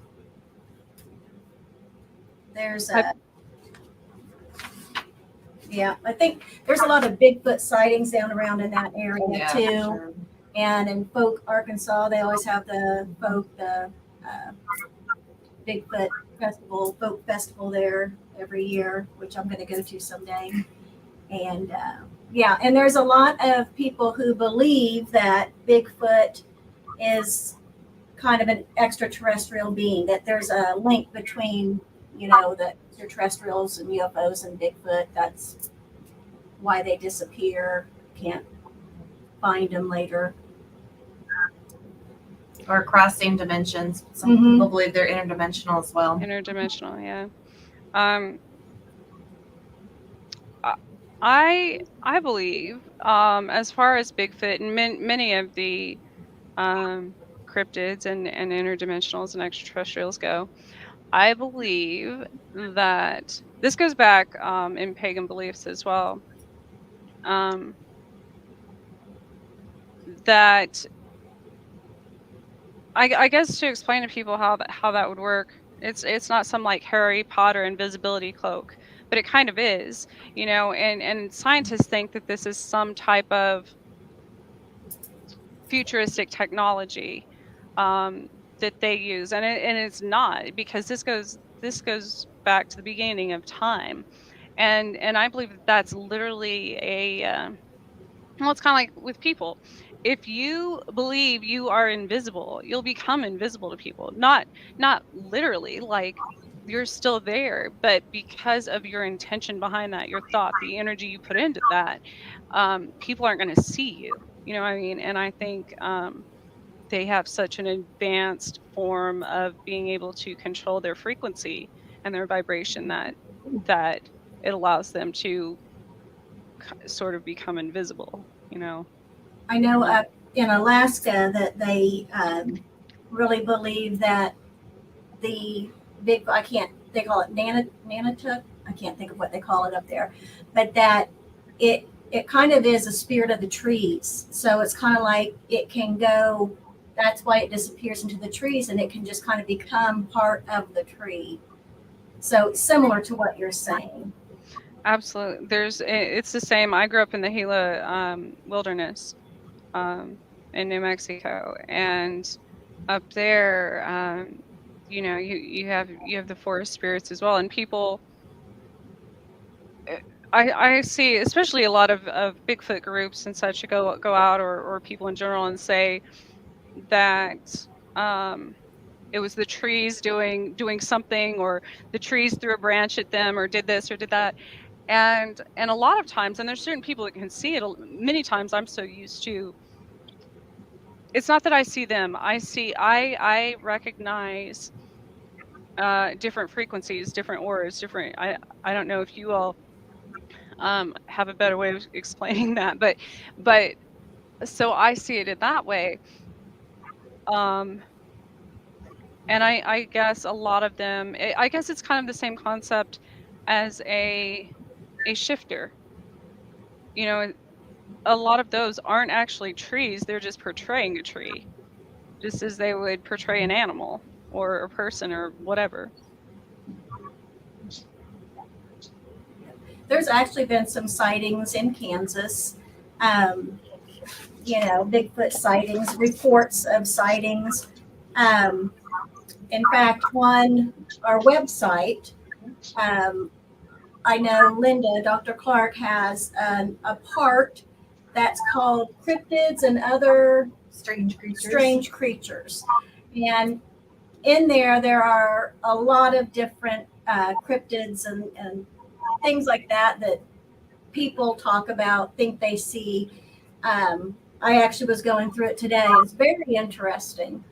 There's yeah, I think there's a lot of Bigfoot sightings down around in that area too. Sure. And in Folk, Arkansas, they always have the Bigfoot festival, folk festival there every year, which I'm going to go to someday. And yeah, and there's a lot of people who believe that Bigfoot is kind of an extraterrestrial being, that there's a link between, the extraterrestrials and UFOs and Bigfoot. That's why they disappear. Can't find them later. Or crossing dimensions. Some people believe they're interdimensional as well. Interdimensional, yeah. I believe, as far as Bigfoot and many of the cryptids and interdimensionals and extraterrestrials go, I believe that this goes back in pagan beliefs as well. That I guess, to explain to people how that would work, it's not some like Harry Potter invisibility cloak, but it kind of is, and scientists think that this is some type of futuristic technology that they use, and it's not, because this goes back to the beginning of time, and I believe that's literally well, it's kind of like with people. If you believe you are invisible, you'll become invisible to people. Not literally, like you're still there, but because of your intention behind that, your thought, the energy you put into that, people aren't going to see you. You know what I mean? And I think they have such an advanced form of being able to control their frequency and their vibration that it allows them to sort of become invisible, you know. I know up in Alaska that they really believe that the big, they call it Nanatuck. I can't think of what they call it up there, but that it kind of is a spirit of the trees. So it's kind of like it can go, that's why it disappears into the trees, and it can just kind of become part of the tree. So similar to what you're saying. Absolutely. It's the same. I grew up in the Gila wilderness in New Mexico, and up there, you know, you have the forest spirits as well, and people. I see, especially a lot of Bigfoot groups and such go out, or people in general, and say that it was the trees doing something, or the trees threw a branch at them, or did this or did that. And a lot of times, and there's certain people that can see it, many times I'm so used to, it's not that I see them, I recognize different frequencies, different auras, different, I don't know if you all have a better way of explaining that, but so I see it in that way. um and I guess a lot of them, I guess it's kind of the same concept as a shifter, you know. A lot of those aren't actually trees, they're just portraying a tree, just as they would portray an animal or a person or whatever. There's actually been some sightings in Kansas. Um, you know, Bigfoot sightings, reports of sightings. In fact, our website, I know Dr. Clarke has a part that's called Cryptids and Other Strange Creatures. And in there are a lot of different cryptids and things like that people talk about, think they see. I actually was going through it today. It's very interesting.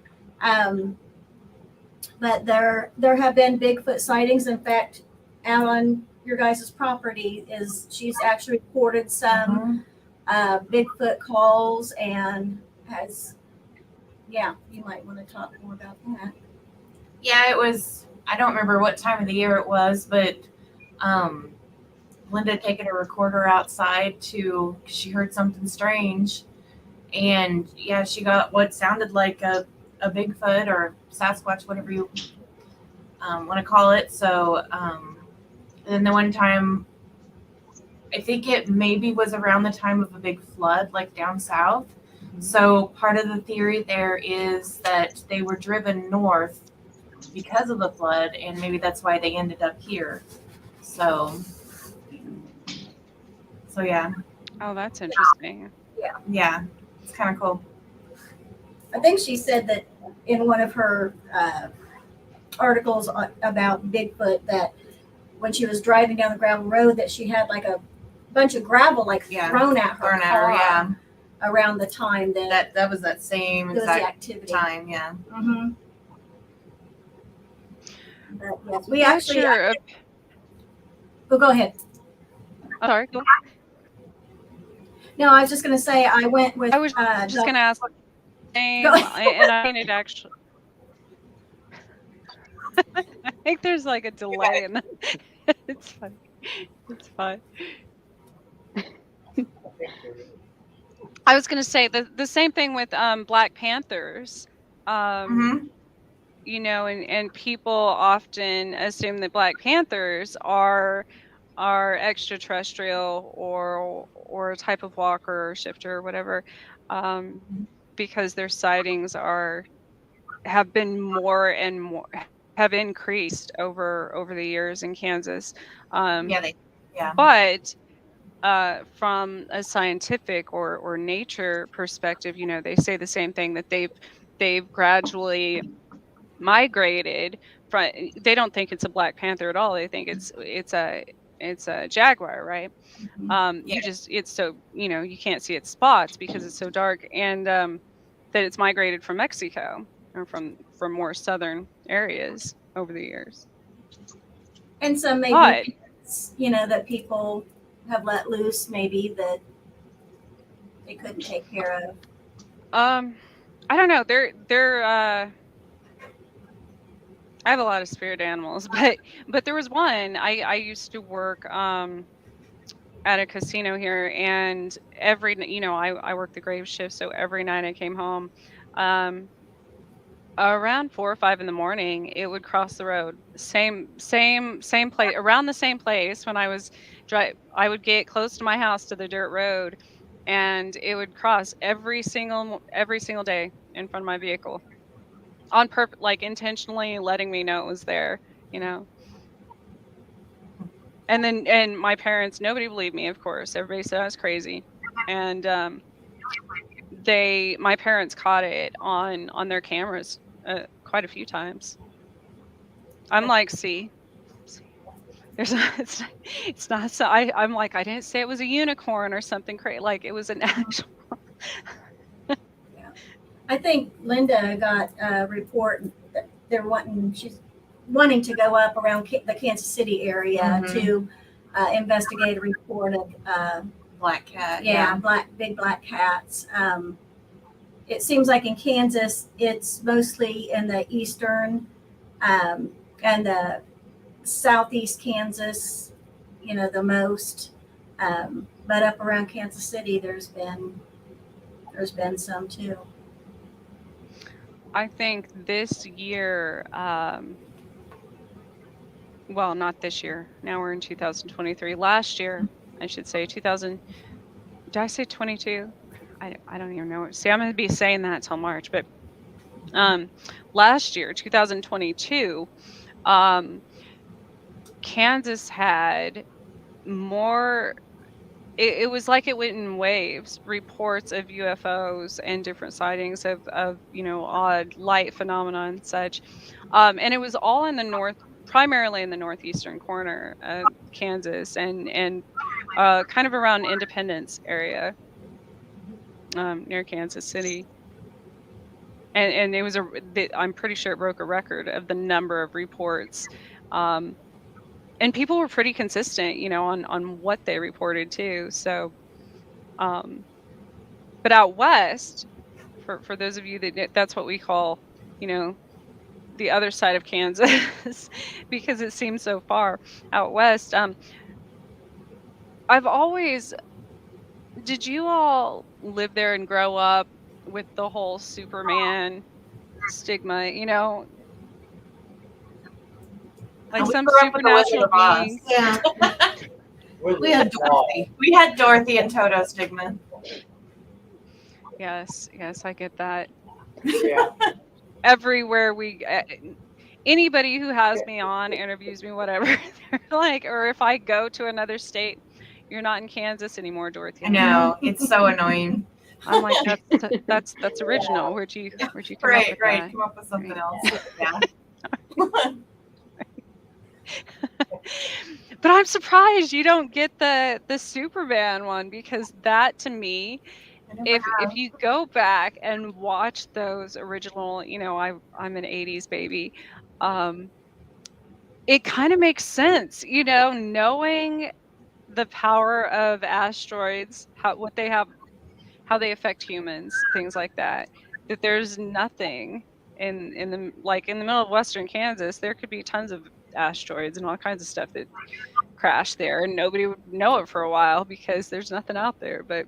But there have been Bigfoot sightings. In fact, out on your guys' property she's actually reported some Bigfoot calls, and you might want to talk more about that. Yeah, it was, I don't remember what time of the year it was, but Linda had taken a recorder outside cause she heard something strange. And yeah, she got what sounded like a Bigfoot or Sasquatch, whatever you want to call it. So, and then the one time, I think it maybe was around the time of a big flood, like down south. So part of the theory there is that they were driven north because of the flood, and maybe that's why they ended up here. So yeah. Oh, that's interesting. Yeah, it's kind of cool. I think she said that in one of her articles about Bigfoot, that when she was driving down the gravel road, that she had like a bunch of gravel thrown at her car around the time that was that same exact activity time. Yeah. Mm-hmm. But yes, we actually. Go ahead. Oh, sorry. Go. No, I was just going to say I went with. I was just going to ask. And I think it actually. I think there's like a delay in that. It's fine. It's fine. I was going to say the same thing with Black Panthers. You know, and people often assume that Black Panthers are extraterrestrial or a type of walker or shifter or whatever, because their sightings have been more and more, have increased over the years in Kansas. But from a scientific or nature perspective, you know, they say the same thing, that they've gradually migrated from. They don't think it's a Black Panther at all. They think it's a jaguar, right? You just, it's so, you know, you can't see its spots because it's so dark. And that it's migrated from Mexico or from more southern areas over the years. And some But maybe, that people have let loose, maybe that they couldn't take care of. I don't know. They're I have a lot of spirit animals, but there was one. I used to work at a casino here, and I worked the grave shift, so every night I came home, um around 4 or 5 in the morning, it would cross the road. Same place, around the same place. When I was I would get close to my house to the dirt road, and it would cross every single day in front of my vehicle on purpose, like intentionally letting me know it was there, you know. And my parents, nobody believed me, of course. Everybody said I was crazy. And my parents caught it on their cameras quite a few times. I'm like, see, there's it's not so. I'm like, I didn't say it was a unicorn or something crazy. Like it was an actual. I think Linda got a report that she's wanting to go up around the Kansas City area to investigate a report of Black cat. big black cats. It seems like in Kansas, it's mostly in the eastern and the southeast Kansas, the most. But up around Kansas City, there's been some too. I think this year, well, not this year. Now we're in 2023. Last year, I should say 2000. Did I say 22? I don't even know. See, I'm going to be saying that till March, but last year, 2022, Kansas had more. It was like it went in waves. Reports of UFOs and different sightings of odd light phenomena and such, and it was all in the north, primarily in the northeastern corner of Kansas and kind of around Independence area, near Kansas City. And it was I'm pretty sure it broke a record of the number of reports. And people were pretty consistent, on what they reported too. So, but out west, for those of you that's what we call, the other side of Kansas, because it seems so far out west. Did you all live there and grow up with the whole Superman stigma? Like We some grew up with the Wizard supernatural of Oz. being. Yeah. We had Dorothy. We had Dorothy and Toto stigma. Yes, I get that. Yeah. Everywhere anybody who has me on, interviews me, whatever, they're like, or if I go to another state, you're not in Kansas anymore, Dorothy. I know, it's so annoying. I'm like, that's original. Where'd you come up with that? Come up with something else. Yeah. But I'm surprised you don't get the Superman one, because that, to me, if you go back and watch those original, I'm an 80s baby, it kind of makes sense, knowing the power of asteroids, what they have, how they affect humans, things like that. That there's nothing in the middle of western Kansas, there could be tons of asteroids and all kinds of stuff that crash there, and nobody would know it for a while because there's nothing out there. But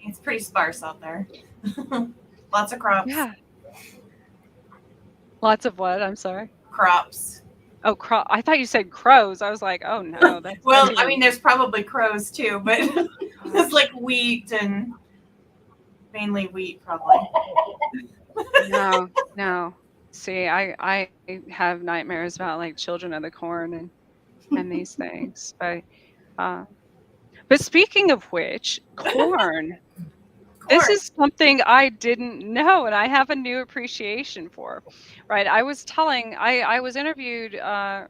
it's pretty sparse out there. Lots of crops. Yeah. Lots of what? I'm sorry. Crops. Oh, I thought you said crows. I was like, oh no. Well, I mean, there's probably crows too, but it's like wheat and mainly wheat, probably. No. See, I have nightmares about like children of the corn and these things. But speaking of which, corn. This is something I didn't know, and I have a new appreciation for. Right, I was interviewed, or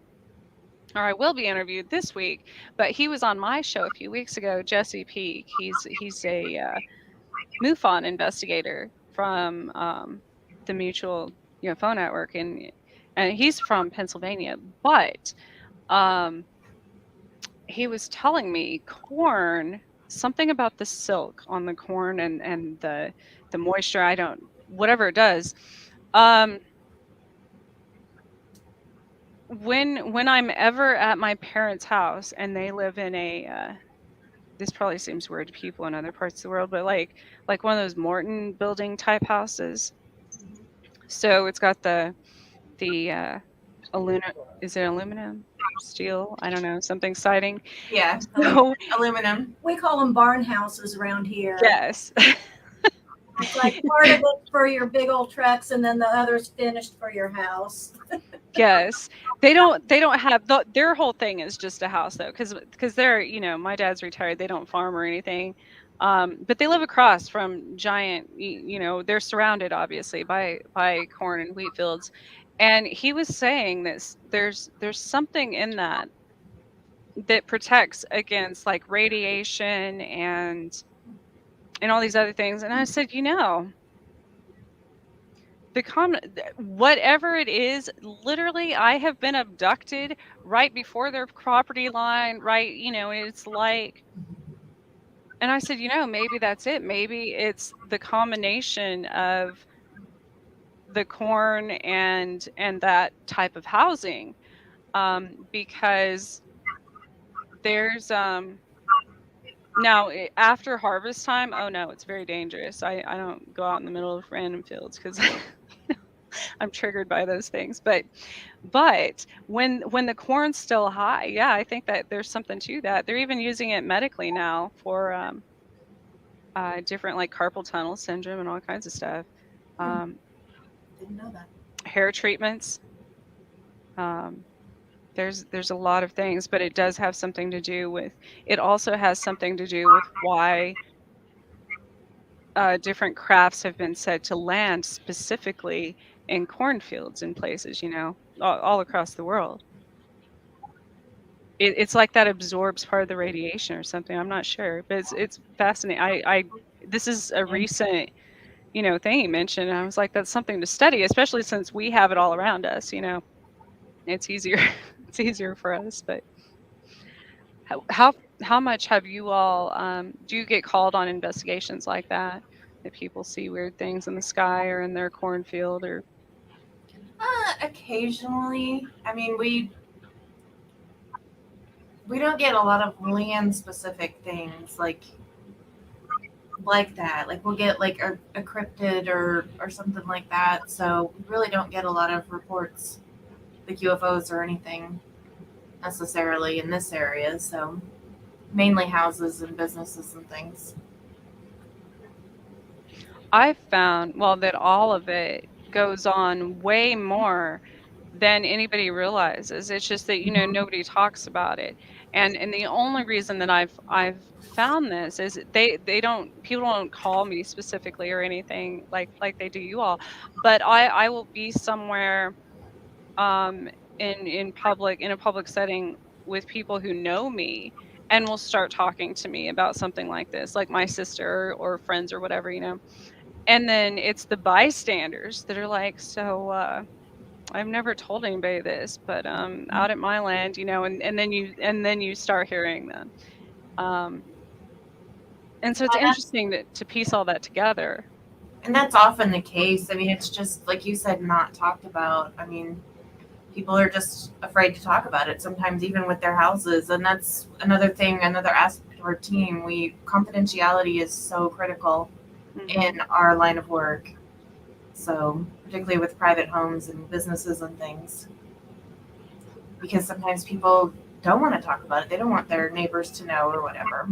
I will be interviewed this week, but he was on my show a few weeks ago, Jesse Peak. He's a MUFON investigator, from the mutual UFO network, and he's from Pennsylvania, but he was telling me corn, something about the silk on the corn and the moisture, I don't, whatever it does. Um, when I'm ever at my parents' house and they live in a this probably seems weird to people in other parts of the world, but like one of those Morton building type houses. So it's got the aluminum, is it aluminum? Steel? I don't know, something siding. Yeah, So aluminum. We call them barn houses around here. yes. It's like part of it for your big old trucks, and then the other's finished for your house. Yes. They don't have their whole thing is just a house though, because they're, my dad's retired, they don't farm or anything. But they live across from giant, they're surrounded obviously by corn and wheat fields. And he was saying this, there's something in that protects against like radiation and all these other things. And I said, whatever it is, literally, I have been abducted right before their property line, right? It's like, and I said, maybe that's it. Maybe it's the combination of the corn and that type of housing, because there's now after harvest time. Oh no, it's very dangerous. I don't go out in the middle of random fields because I'm triggered by those things. But when the corn's still high, yeah, I think that there's something to that. They're even using it medically now for different like carpal tunnel syndrome and all kinds of stuff. Didn't know that. Hair treatments. There's a lot of things, but it does have something to do with. It also has something to do with why different crafts have been said to land specifically in cornfields in places, all across the world. It's like that absorbs part of the radiation or something. I'm not sure, but it's fascinating. I this is a recent, thing you mentioned, and I was like, that's something to study, especially since we have it all around us. It's easier. It's easier for us. But how much have you all? Do you get called on investigations like that? That people see weird things in the sky or in their cornfield or? Occasionally. I mean, we don't get a lot of land specific things like that. Like we'll get like a cryptid or something like that. So we really don't get a lot of reports like UFOs or anything necessarily in this area. So mainly houses and businesses and things. I found, well, that all of it goes on way more than anybody realizes. It's just that, nobody talks about it. And the only reason that I've found this is people don't call me specifically or anything like they do you all. But I will be somewhere in a public setting with people who know me and will start talking to me about something like this, like my sister or friends or whatever, and then it's the bystanders that are like, so I've never told anybody this, but out at my land, and then you start hearing them. And so it's interesting to piece all that together. And that's often the case. I mean, it's just like you said, not talked about. I mean, people are just afraid to talk about it sometimes, even with their houses. And that's another thing, another aspect of our team. Confidentiality is so critical in our line of work. So particularly with private homes and businesses and things, because sometimes people don't want to talk about it. They don't want their neighbors to know or whatever.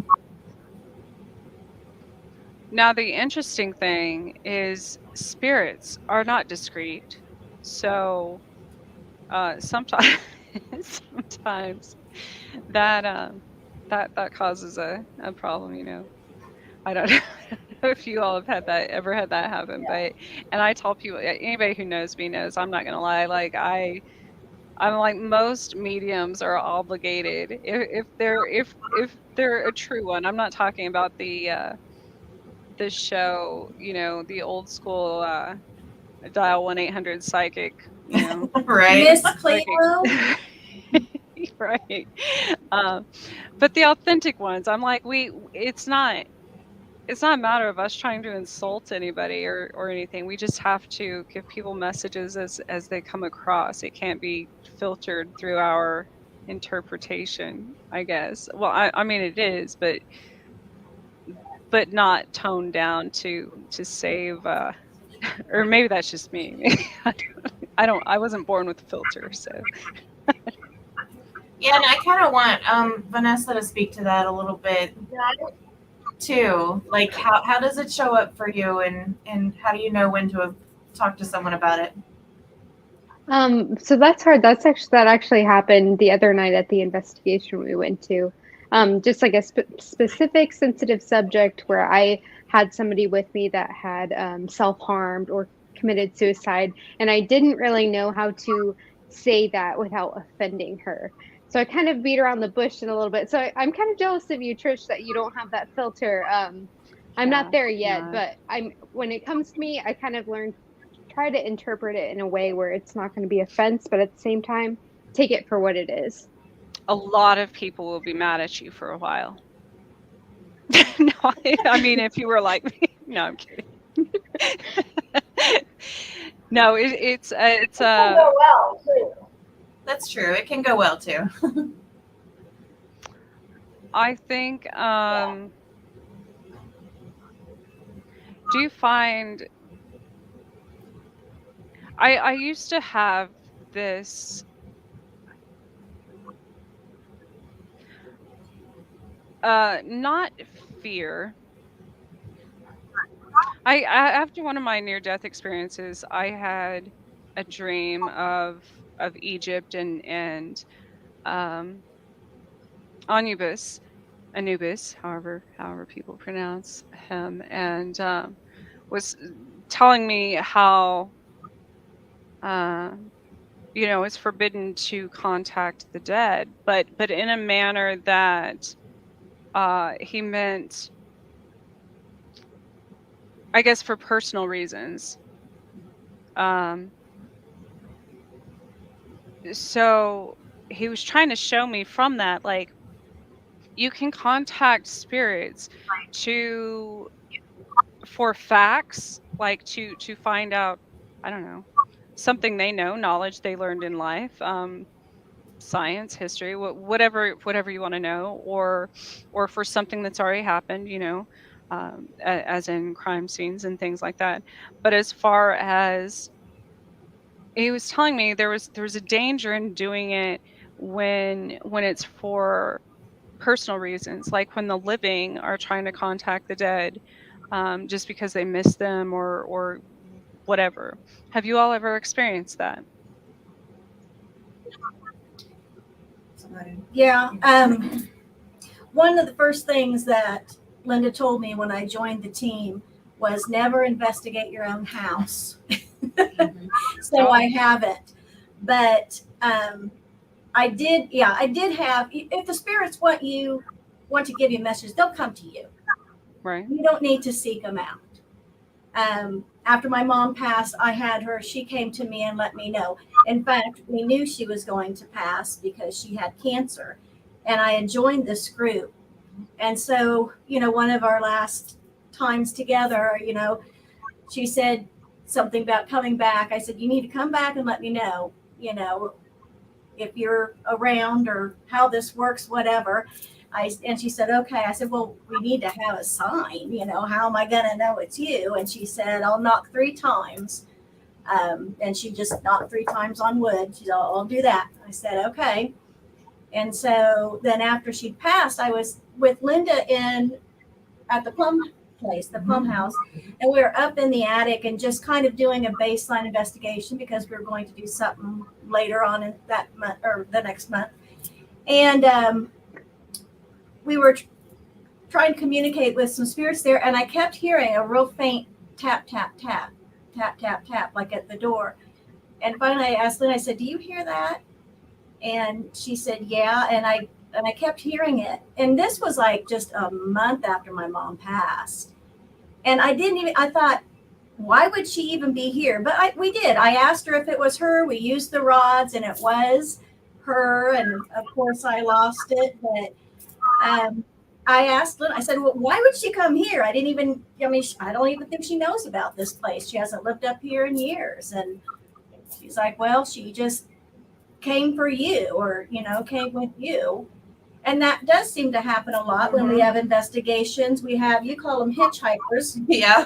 Now, the interesting thing is spirits are not discreet. So sometimes that that causes a problem, I don't know if you all have ever had that happen, but and I tell people, anybody who knows me knows I'm not gonna lie, like I'm like, most mediums are obligated if they're a true one. I'm not talking about the the show, the old school dial 1-800 psychic, Right. Miss psychic. Cleo. Right. But the authentic ones, I'm like, it's not a matter of us trying to insult anybody or anything. We just have to give people messages as they come across. It can't be filtered through our interpretation, I guess. Well, I mean it is, but not toned down to save or maybe that's just me. I wasn't born with a filter, so Yeah, and I kind of want Vanessa to speak to that a little bit too. Like, how does it show up for you, and how do you know when to talk to someone about it? So that's hard. That actually happened the other night at the investigation we went to. Just like a specific sensitive subject where I had somebody with me that had self-harmed or committed suicide, and I didn't really know how to say that without offending her. So I kind of beat around the bush in a little bit. So I'm kind of jealous of you, Trish, that you don't have that filter. I'm not yeah, there yet, no. but when it comes to me, I kind of learned try to interpret it in a way where it's not going to be offense, but at the same time, take it for what it is. A lot of people will be mad at you for a while. No, I mean, if you were like me, no, I'm kidding. No, it's It can go well too. That's true. It can go well too. I think do you find I used to have this not fear. After one of my near death experiences, I had a dream of Egypt and um Anubis, however people pronounce him, and was telling me how it's forbidden to contact the dead, but in a manner that he meant, I guess, for personal reasons. So he was trying to show me from that, like, you can contact spirits for facts, like to find out, I don't know, something they know, knowledge they learned in life, science, history, whatever you want to know, or for something that's already happened, as in crime scenes and things like that. But as far as he was telling me, there was a danger in doing it when it's for personal reasons, like when the living are trying to contact the dead, just because they miss them or whatever. Have you all ever experienced that? Yeah. One of the first things that Linda told me when I joined the team was never investigate your own house. So I haven't. But I did have, if the spirits want to give you a message, they'll come to you. Right. You don't need to seek them out. After my mom passed, she came to me and let me know. In fact, we knew she was going to pass because she had cancer, and I had joined this group. And so, one of our last times together, she said something about coming back. I said, you need to come back and let me know, if you're around or how this works, whatever. And she said, okay. I said, well, we need to have a sign, how am I going to know it's you? And she said, I'll knock 3 times. And she just knocked 3 times on wood. She said, I'll do that. I said, okay. And so then after she'd passed, I was with Linda at the plum place, the plum house, and we were up in the attic and just kind of doing a baseline investigation because we were going to do something later on in that month or the next month. And we were trying to communicate with some spirits there, and I kept hearing a real faint tap, tap, tap, tap, tap, tap, like at the door. And finally I asked Linda, I said, do you hear that? And she said, yeah. And I kept hearing it. And this was like just a month after my mom passed. And I thought, why would she even be here? But we did. I asked her if it was her. We used the rods, and it was her. And of course, I lost it. But I asked Lynn, I said, well, why would she come here? I don't even think she knows about this place. She hasn't lived up here in years. And she's like, well, she just came for you, or, came with you. And that does seem to happen a lot when we have investigations. You call them hitchhikers. Yeah.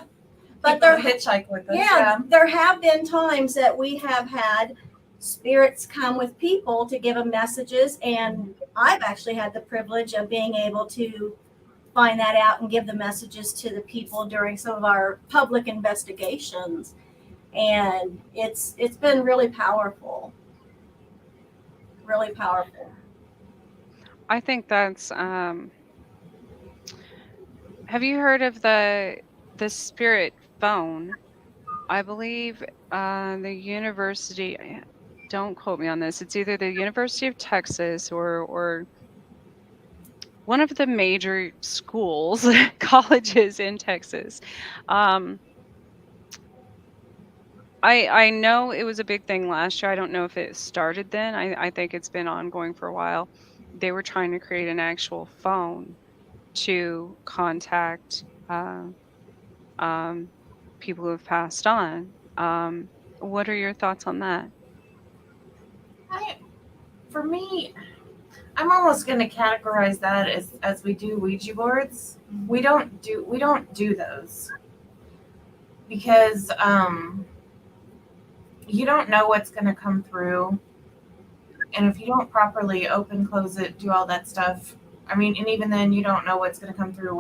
But they're hitchhike with us. Yeah, there have been times that we have had spirits come with people to give them messages, and I've actually had the privilege of being able to find that out and give the messages to the people during some of our public investigations, and it's been really powerful. Really powerful. I think that's have you heard of the spirit phone? I believe the university, don't quote me on this, it's either the University of Texas or one of the major schools, colleges in Texas. I know it was a big thing last year. I don't know if it started then. I think it's been ongoing for a while. They were trying to create an actual phone to contact people who have passed on. What are your thoughts on that? For me, I'm almost going to categorize that as we do Ouija boards. We don't do those because you don't know what's going to come through, and if you don't properly open, close it, do all that stuff, and even then you don't know what's going to come through.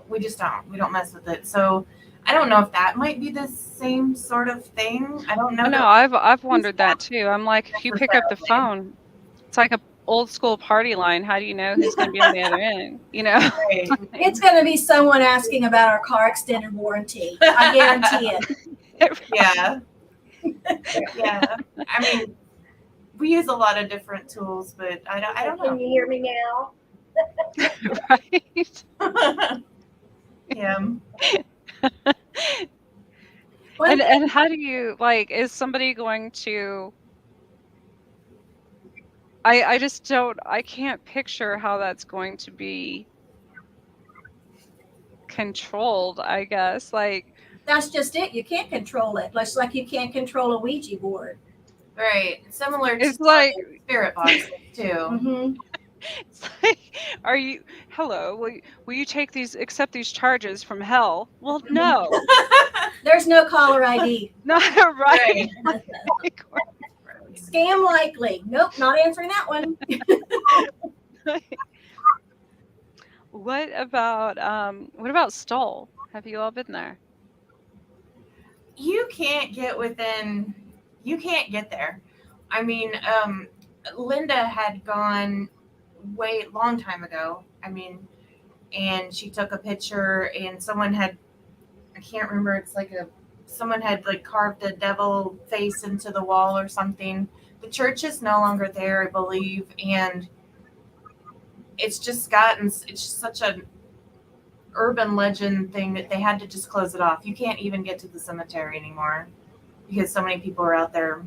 We don't mess with it. So I don't know if that might be the same sort of thing. I don't know. No, I've wondered that too. I'm like, if you pick up the phone, it's like a old school party line. How do you know who's going to be on the other end? Right. It's going to be someone asking about our car extended warranty. I guarantee it. Yeah. Yeah. We use a lot of different tools, but I don't know. Can you hear me now? Right. Yeah. And how do you, is somebody going to, I can't picture how that's going to be controlled, I guess. That's just it. You can't control it. Just like you can't control a Ouija board. Right. Similar to it's like spirit boxes too. Mm-hmm. It's like, hello, will you accept these charges from hell? Well, no. There's no caller ID. Not right. Scam likely. Nope, not answering that one. What about Stoll? Have you all been there? You can't get there. Linda had gone long time ago. And she took a picture, and someone had, I can't remember, it's like someone had carved a devil face into the wall or something. The church is no longer there, I believe, and it's just such an urban legend thing that they had to just close it off. You can't even get to the cemetery anymore because so many people are out there.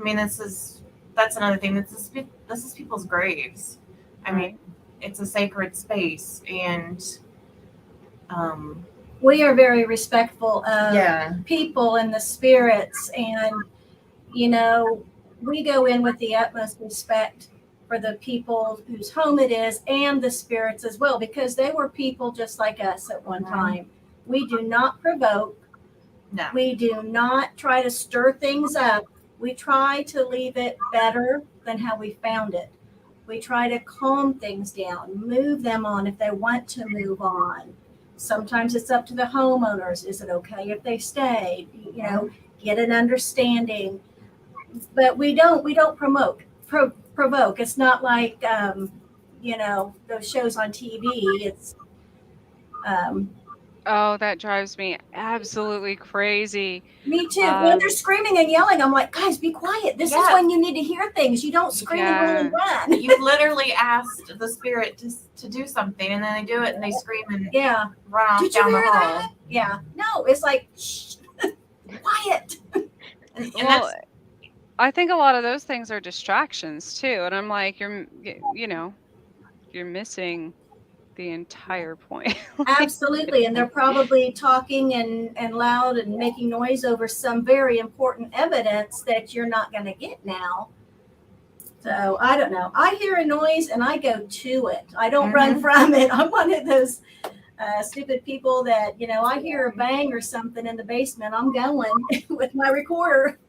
That's another thing. This is people's graves. It's a sacred space, and we are very respectful of people and the spirits, and we go in with the utmost respect for the people whose home it is and the spirits as well, because they were people just like us at one time. We do not provoke. No. We do not try to stir things up. We try to leave it better than how we found it. We try to calm things down, move them on if they want to move on. Sometimes it's up to the homeowners. Is it okay if they stay? Get an understanding. But we don't provoke. It's not like those shows on TV. It's Oh, that drives me absolutely crazy. Me too. When they're Um, screaming and yelling, I'm like, guys, be quiet. This is Yeah. when you need to hear things. You don't scream and roll and run. You've literally asked the spirit to do something, and then they do it, and they scream and Yeah. run off Did you down the hear hall. that? Yeah. No, it's like, shh, quiet. And well, that's I think a lot of those things are distractions too, and I'm like, you're missing the entire point. Like, Absolutely. And they're probably talking and loud and making noise over some very important evidence that you're not going to get now. So I don't know. I hear a noise and I go to it. I don't run from it. I'm one of those stupid people that, I hear a bang or something in the basement. I'm going with my recorder.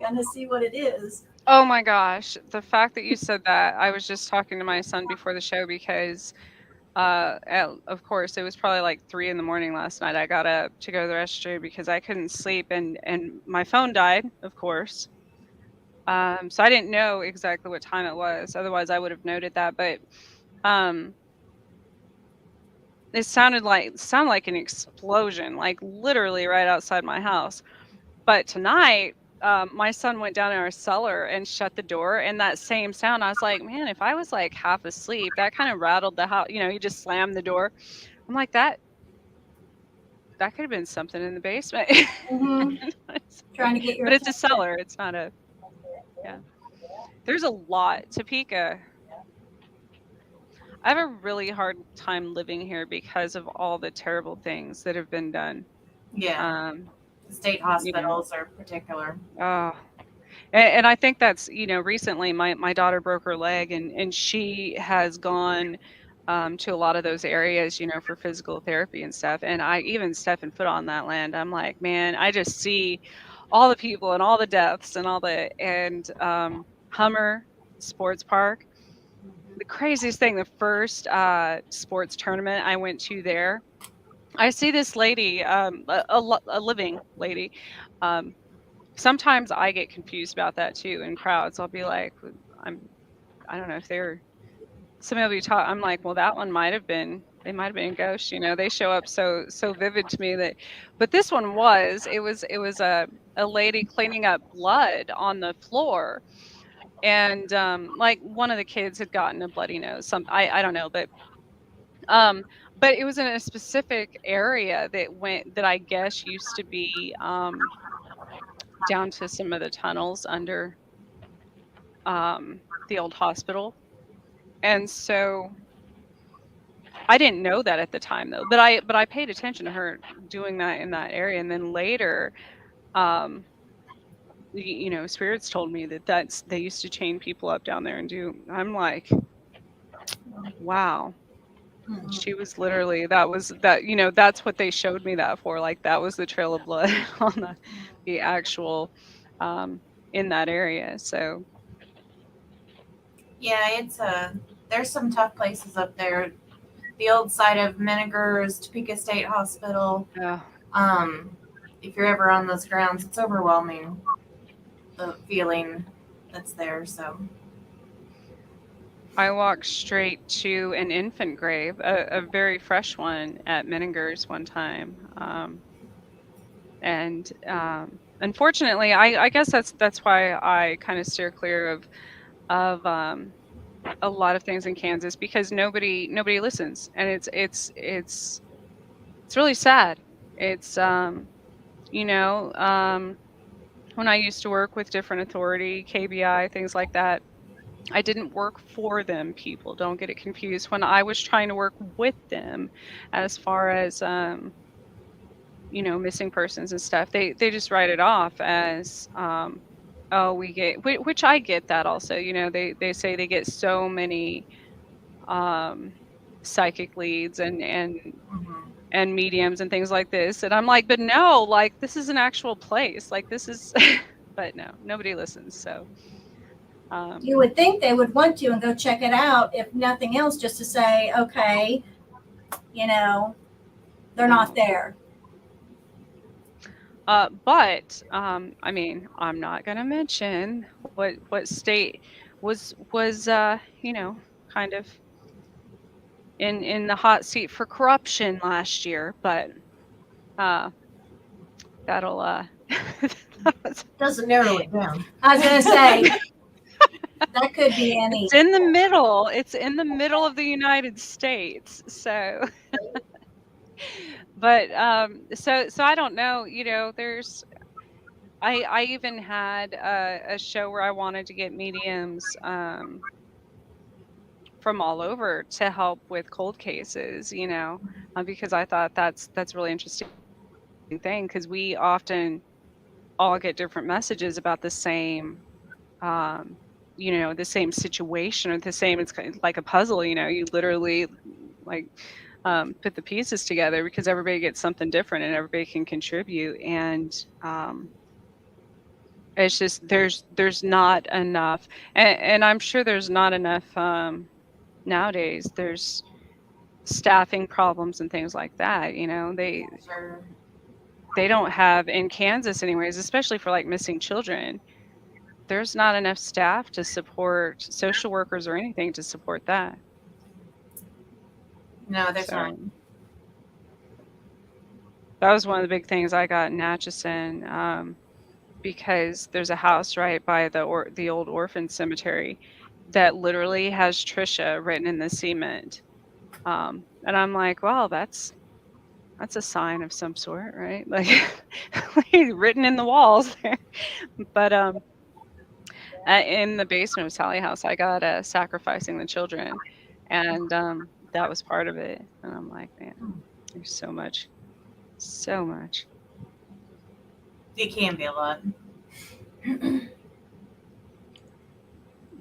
Gonna see what it is. oh my gosh, the fact that you said that, I was just talking to my son before the show because, of course, it was probably like 3 in the morning last night. I got up to go to the restroom because I couldn't sleep, and my phone died, of course. So I didn't know exactly what time it was. Otherwise, I would have noted that. But um, it sounded like an explosion, like literally right outside my house. But tonight, my son went down in our cellar and shut the door, and that same sound, I was like, man, if I was like half asleep, that kind of rattled the house. He just slammed the door. I'm like, that could have been something in the basement. Mm-hmm. Trying to get your But it's a attention. cellar. It's not a, yeah. There's a lot. Topeka. I have a really hard time living here because of all the terrible things that have been done. yeah. Um, The state you know, hospitals are particular. oh, and I think that's, recently my daughter broke her leg, and she has gone to a lot of those areas, for physical therapy and stuff. And I even stepping foot on that land, I'm like, man, I just see all the people and all the deaths and Hummer Sports Park. The craziest thing, the first sports tournament I went to there, I see this lady, a living lady. Um, Sometimes I get confused about that too in crowds. I'll be like, I'm, I don't know if they're, somebody will be talking. I'm like, well, that one they might have been a ghost. They show up so vivid to me but this one it was a lady cleaning up blood on the floor. And like one of the kids had gotten a bloody nose. I don't know, um, but it was in a specific area that I guess used to be down to some of the tunnels under the old hospital. And so I didn't know that at the time though, but I paid attention to her doing that in that area. And then later, um, spirits told me that's they used to chain people up down there and do. I'm like, wow. She was literally that's what they showed me that for. Like that was the trail of blood on the actual in that area. So Yeah, there's some tough places up there. The old site of Menninger's Topeka State Hospital. yeah. If you're ever on those grounds, it's overwhelming, the feeling that's there. So I walked straight to an infant grave, a very fresh one at Menninger's one time. And unfortunately, I guess that's why I kind of steer clear of a lot of things in Kansas, because nobody listens, and it's really sad. It's when I used to work with different authority, KBI, things like that, I didn't work for them, people. Don't get it confused. When I was trying to work with them as far as missing persons and stuff, they just write it off as oh, we get, which I get that also. They say they get so many psychic leads and mediums and things like this, and I'm like, but no, like this is an actual place, like this is but no, nobody listens. So You would think they would want to and go check it out, if nothing else, just to say, okay, they're not there. But I mean, I'm not gonna mention what state was kind of in the hot seat for corruption last year, but that'll Doesn't narrow it down. I was gonna say that could be any. it's in the middle. It's in the middle of the United States. So, but so I don't know. There's I even had a show where I wanted to get mediums from all over to help with cold cases, because I thought that's really interesting thing, because we often all get different messages about the same the same situation, or the same, it's kind of like a puzzle, you literally like put the pieces together, because everybody gets something different and everybody can contribute. And it's just there's not enough, and I'm sure there's not enough nowadays. There's staffing problems and things like that. Sure. They don't have, in Kansas anyways, especially for like missing children, there's not enough staff to support social workers or anything to support that. No, there's not. That was one of the big things I got in Atchison, because there's a house right by the old orphan cemetery that literally has Trisha written in the cement. And I'm like, well, that's a sign of some sort, right? Like written in the walls there. But in the basement of Sally House, I got sacrificing the children, and that was part of it. And I'm like, man, there's so much. It can be a lot.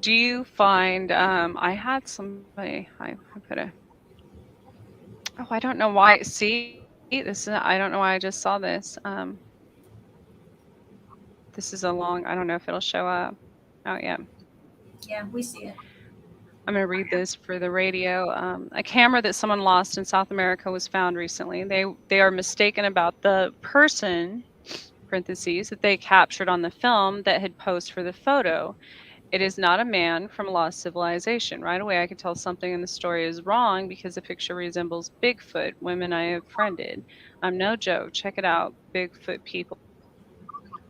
Do you find I had somebody I put a I don't know why. See, this is, I don't know why I just saw this. This is a long, I don't know if it'll show up. Oh yeah. Yeah, we see it. I'm going to read this for the radio. A camera that someone lost in South America was found recently. They are mistaken about the person, parentheses, that they captured on the film that had posed for the photo. It is not a man from a lost civilization. Right away, I could tell something in the story is wrong because the picture resembles Bigfoot, women I have friended. I'm no joke. Check it out. Bigfoot people.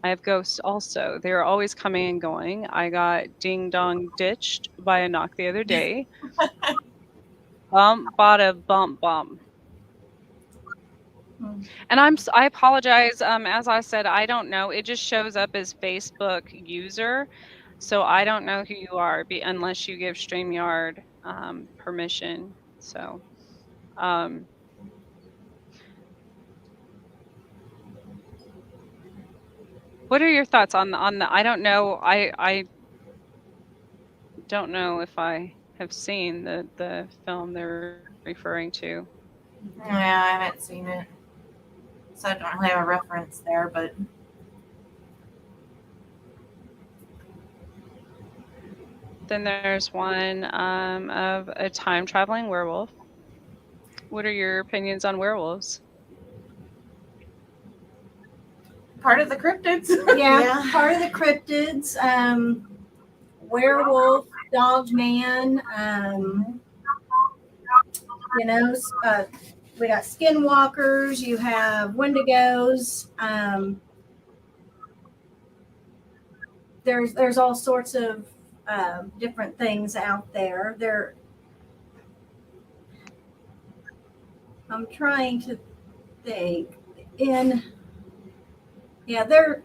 I have ghosts also. They are always coming and going. I got ding dong ditched by a knock the other day. Bada bump bump. And I apologize. As I said, I don't know. It just shows up as Facebook user, so I don't know who you are, unless you give StreamYard permission. So, what are your thoughts on the? I don't know. I don't know if I have seen the film they're referring to. Yeah, I haven't seen it, so I don't really have a reference there. But then there's one of a time traveling werewolf. What are your opinions on werewolves? part of the cryptids. Yeah, part of the cryptids. Werewolf, dog man. We got skinwalkers. You have wendigos. There's all sorts of different things out there. I'm trying to think. There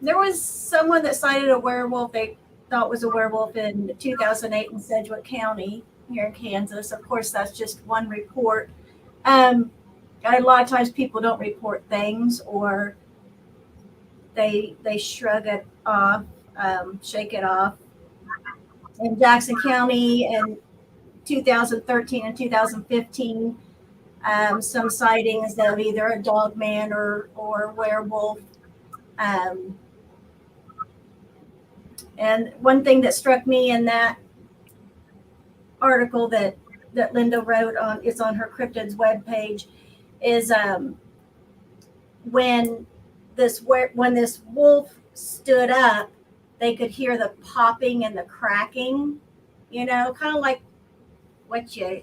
was someone that cited a werewolf they thought was a werewolf in 2008 in Sedgwick County here in Kansas. Of course, that's just one report. A lot of times people don't report things, or they shrug it off, shake it off. In Jackson County in 2013 and 2015, some sightings of either a dog man or werewolf. And one thing that struck me in that article that Linda wrote is on her cryptids webpage is when this wolf stood up, they could hear the popping and the cracking, kind of like what you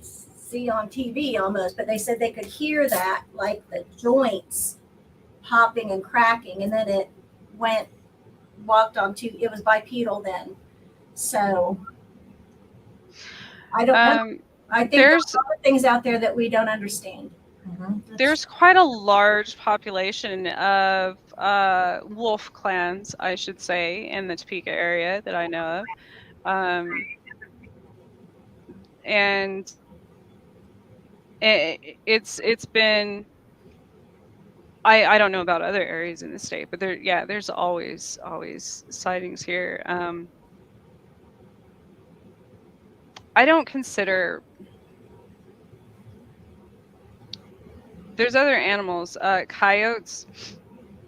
see on TV almost, but they said they could hear that, like the joints popping and cracking, and then it went, walked onto, it was bipedal then. So I don't know. I think There's there's a lot of things out there that we don't understand. there's quite a large population of wolf clans, I should say, in the Topeka area that I know of. And it's been, I don't know about other areas in the state, but there's always sightings here. I don't consider, there's other animals, coyotes.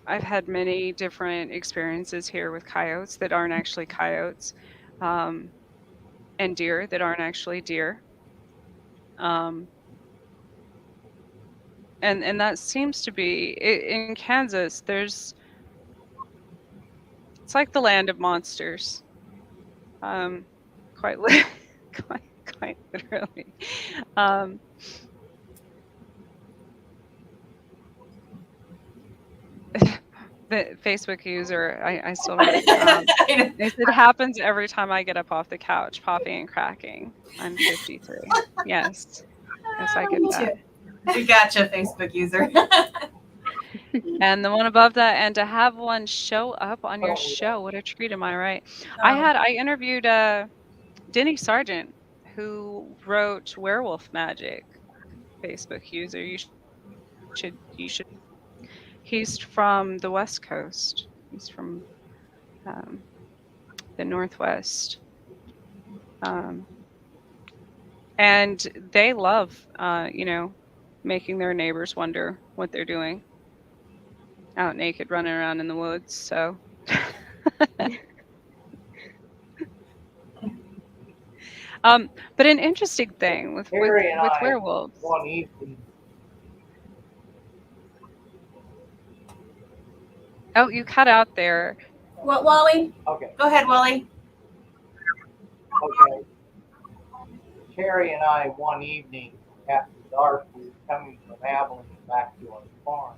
I've had many different experiences here with coyotes that aren't actually coyotes, and deer that aren't actually deer. Um, and that seems to be in Kansas. It's like the land of monsters. Um, quite li- quite literally. Um, the Facebook user, I still don't. It happens every time I get up off the couch, popping and cracking. I'm 53. Yes, I get Me that. too. We gotcha, Facebook user. And the one above that, and to have one show up on your show, what a treat, am I right? I interviewed Denny Sargent, who wrote Werewolf Magic, Facebook user. You should. He's from the West Coast. He's from um, the Northwest. Um, and they love, making their neighbors wonder what they're doing out naked, running around in the woods. So, but an interesting thing with Harry and I werewolves. one evening. Oh, you cut out there. What, Wally? Okay, Go ahead, Wally. okay. Terry and I one evening after dark, we were coming from Abilene back to our farm,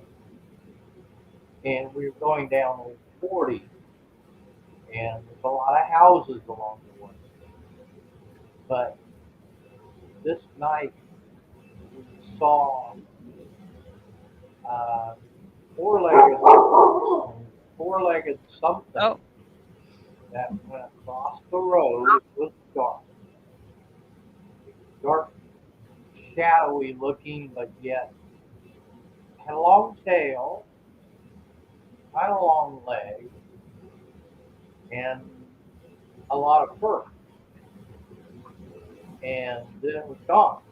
and we were going down Old 40, and there's a lot of houses along the way. But this night we saw uh, four-legged, four-legged something Oh, that went across the road. It was dark, shadowy looking, but yet had a long tail, kind of long legs, and a lot of fur. And then it was gone.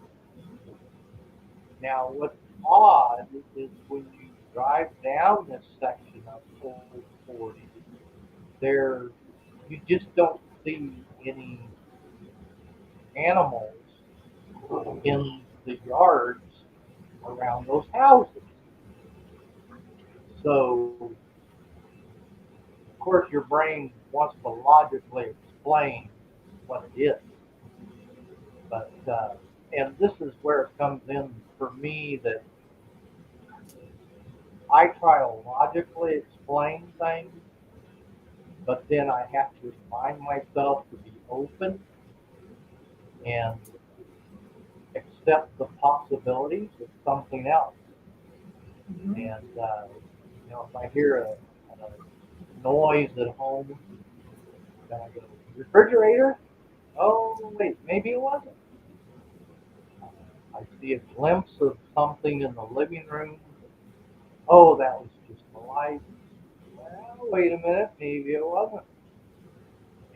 Now, what's odd is when you drive down this section of Old 40, there you just don't see any animals in the yards around those houses. So, of course, your brain wants to logically explain what it is. But, and this is where it comes in for me that I try to logically explain things, but then I have to remind myself to be open and accept the possibilities of something else. And, if I hear a noise at home, then I go, refrigerator? Oh, wait, maybe it wasn't. I see a glimpse of something in the living room. Oh, that was just the light. Well, wait a minute, maybe it wasn't.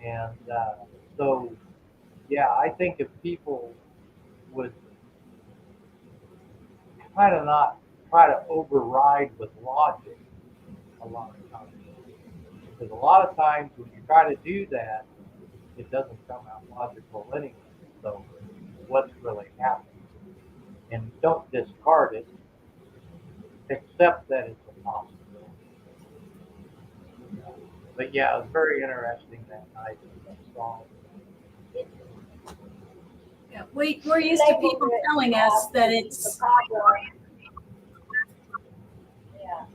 And so, yeah, I think if people would kind of not try to override with logic a lot of times, because a lot of times when you try to do that, it doesn't come out logical anyway. So, what's really happening? And don't discard it, accept that it's a possibility. But yeah, it was very interesting that night. I saw Yeah, we're used to people telling us that it's. Yeah.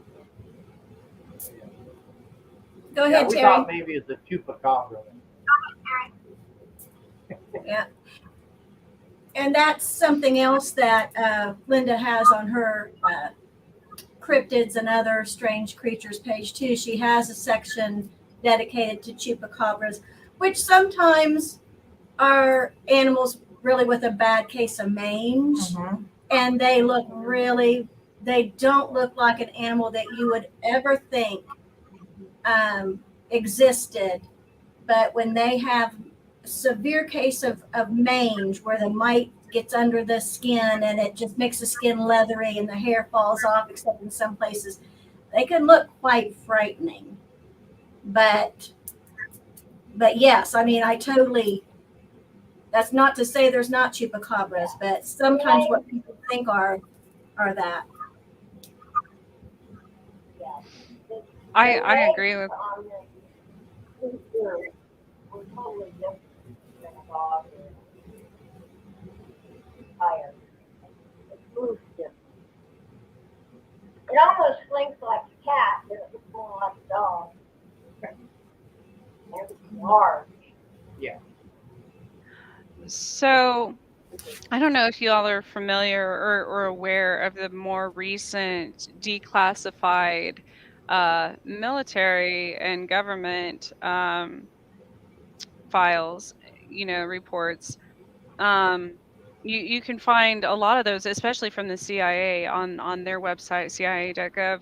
Go Yeah, ahead, we Terry. thought maybe it's a chupacabra. Yeah. And that's something else that Linda has on her cryptids and other strange creatures page too. She has a section dedicated to chupacabras, which sometimes are animals really with a bad case of mange, and they look really. They don't look like an animal that you would ever think existed, but when they have severe case of mange where the mite gets under the skin and it just makes the skin leathery and the hair falls off, except in some places, they can look quite frightening. But yes, I mean, I totally, that's not to say there's not chupacabras, but sometimes what people think are that. Yeah. I agree with. We're totally different than a dog or a tire. It moves different. It almost slinks like a cat, but it looks more like a dog. And it's large. Yeah. So I don't know if you all are familiar or aware of the more recent declassified military and government files, reports. Um, you can find a lot of those, especially from the CIA on their website, CIA.gov.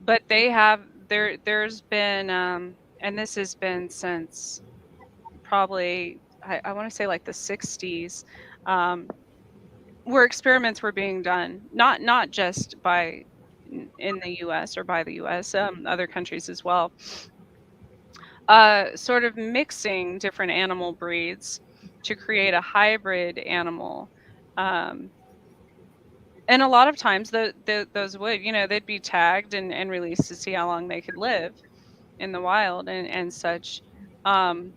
But they have there's been and this has been since probably I want to say like the 60s. Where experiments were being done, not just by in the U.S. or by the U.S., other countries as well, sort of mixing different animal breeds to create a hybrid animal. Um, and a lot of times those would, they'd be tagged and released to see how long they could live in the wild and such. Um,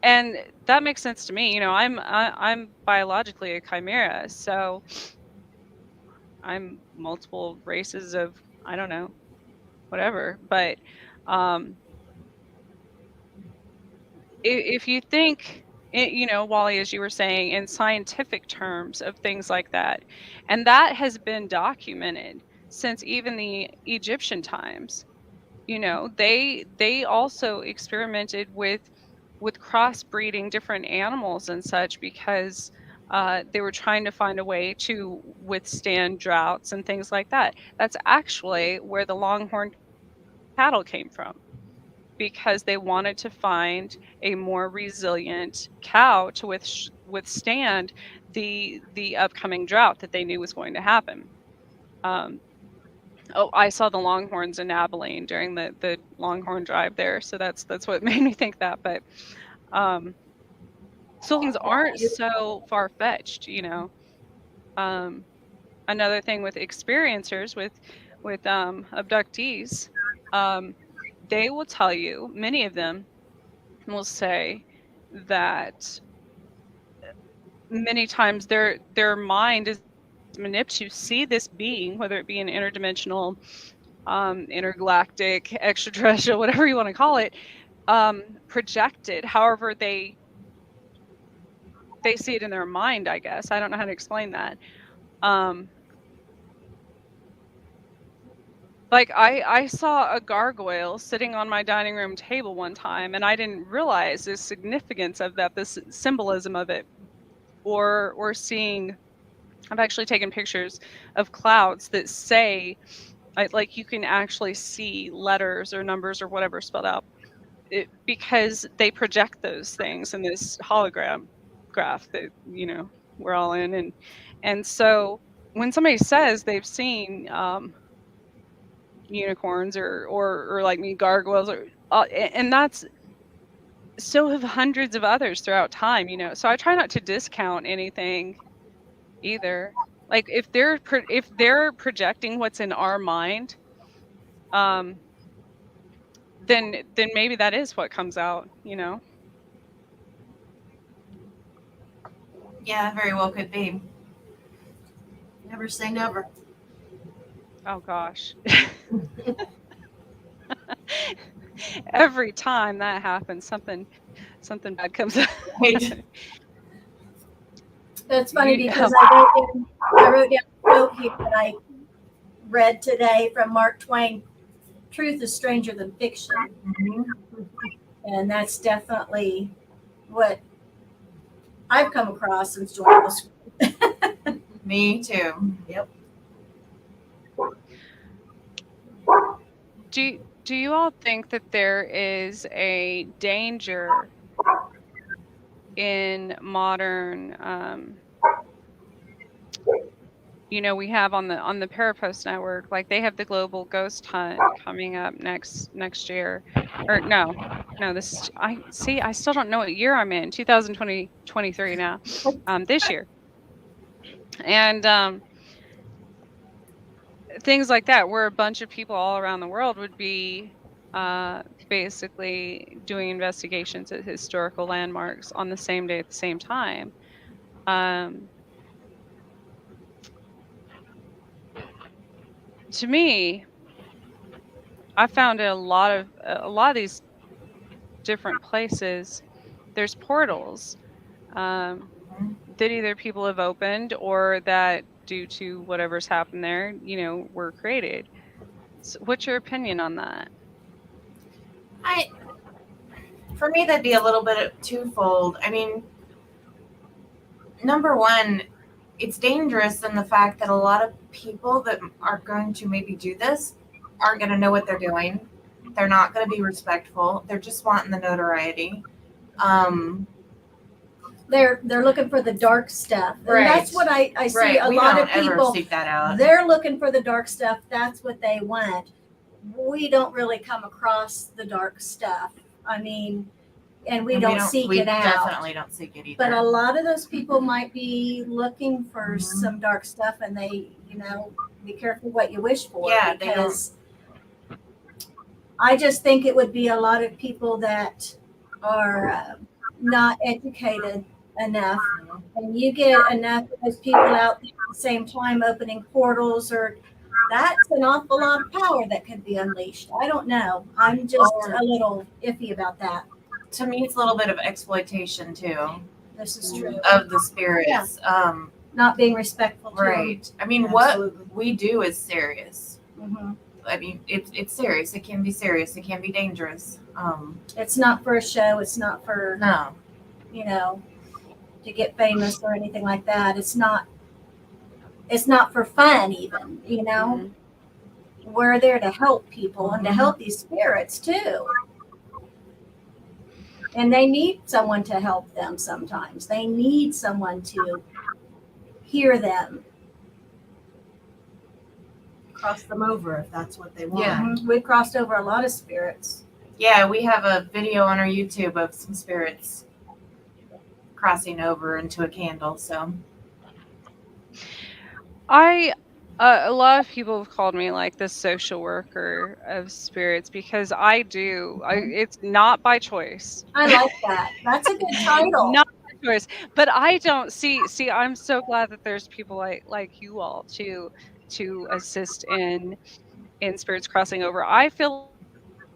and that makes sense to me. I'm biologically a chimera, so I'm multiple races of, I don't know, whatever. But um, if you think, Wally, as you were saying, in scientific terms of things like that, and that has been documented since even the Egyptian times. They also experimented with crossbreeding different animals and such because they were trying to find a way to withstand droughts and things like that. That's actually where the longhorn cattle came from, because they wanted to find a more resilient cow to withstand the upcoming drought that they knew was going to happen. Um, Oh, I saw the Longhorns in Abilene during the Longhorn Drive there, so that's what made me think that. But um, so things aren't so far-fetched. Um, Another thing with experiencers, with abductees, um, they will tell you, many of them will say that many times their mind is manipulated to see this being, whether it be an interdimensional, intergalactic, extraterrestrial, whatever you want to call it, projected. However, they see it in their mind, I guess. I don't know how to explain that. Um, like I saw a gargoyle sitting on my dining room table one time, and I didn't realize the significance of that, the symbolism of it, or seeing. I've actually taken pictures of clouds that say, like you can actually see letters or numbers or whatever spelled out. Because they project those things in this hologram graph that we're all in, and so when somebody says they've seen unicorns or like me gargoyles or and that's so have hundreds of others throughout time, so I try not to discount anything either. Like if they're projecting what's in our mind, um then maybe that is what comes out. Yeah, very well could be. Never say never. Oh gosh. Every time that happens, something bad comes up. Right. That's funny You, because I wrote down a quote here that I read today from Mark Twain. Truth is stranger than fiction, Mhm. and that's definitely what I've come across since joining the school. Me too. Yep. do you all think that there is a danger in modern we have on the Parapost network, like they have the global ghost hunt coming up next year. Or no, I still don't know what year I'm in. 2023 now. This year. And things like that, where a bunch of people all around the world would be basically doing investigations at historical landmarks on the same day at the same time. To me, I found a lot of these different places, there's portals that either people have opened or that due to whatever's happened there, were created. So what's your opinion on that? For me, that'd be a little bit of twofold. I mean, number one, it's dangerous in the fact that a lot of people that are going to maybe do this aren't going to know what they're doing. They're not going to be respectful. They're just wanting the notoriety. They're looking for the dark stuff. And Right. that's what I see Right. a We lot don't of ever people. seek that out. They're looking for the dark stuff. That's what they want. We don't really come across the dark stuff. I mean, and we don't seek we it out. definitely don't seek it either. But a lot of those people might be looking for Mhm. some dark stuff, and they, be careful what you wish for. Yeah, because I just think it would be a lot of people that are not educated enough, and you get enough of those people out there at the same time opening portals, or that's an awful lot of power that could be unleashed. I don't know. I'm just a little iffy about that. To me, it's a little bit of exploitation too This is true. of the spirits. Not being respectful to Right. I mean, Absolutely. what we do is serious. them. Mhm. I mean, it's serious. It can be serious. It can be dangerous. It's not for a show. It's not for, No. To get famous or anything like that. It's not for fun even, Mhm. We're there to help people and to help these spirits too. And they need someone to help them sometimes. They need someone to hear them. Cross them over if that's what they want. Yeah. We've crossed over a lot of spirits. Yeah, we have a video on our YouTube of some spirits crossing over into a candle. So A lot of people have called me like the social worker of spirits because it's not by choice. I like that. That's a good title. Not by choice, but I don't see. I'm so glad that there's people like you all to assist in spirits crossing over. I feel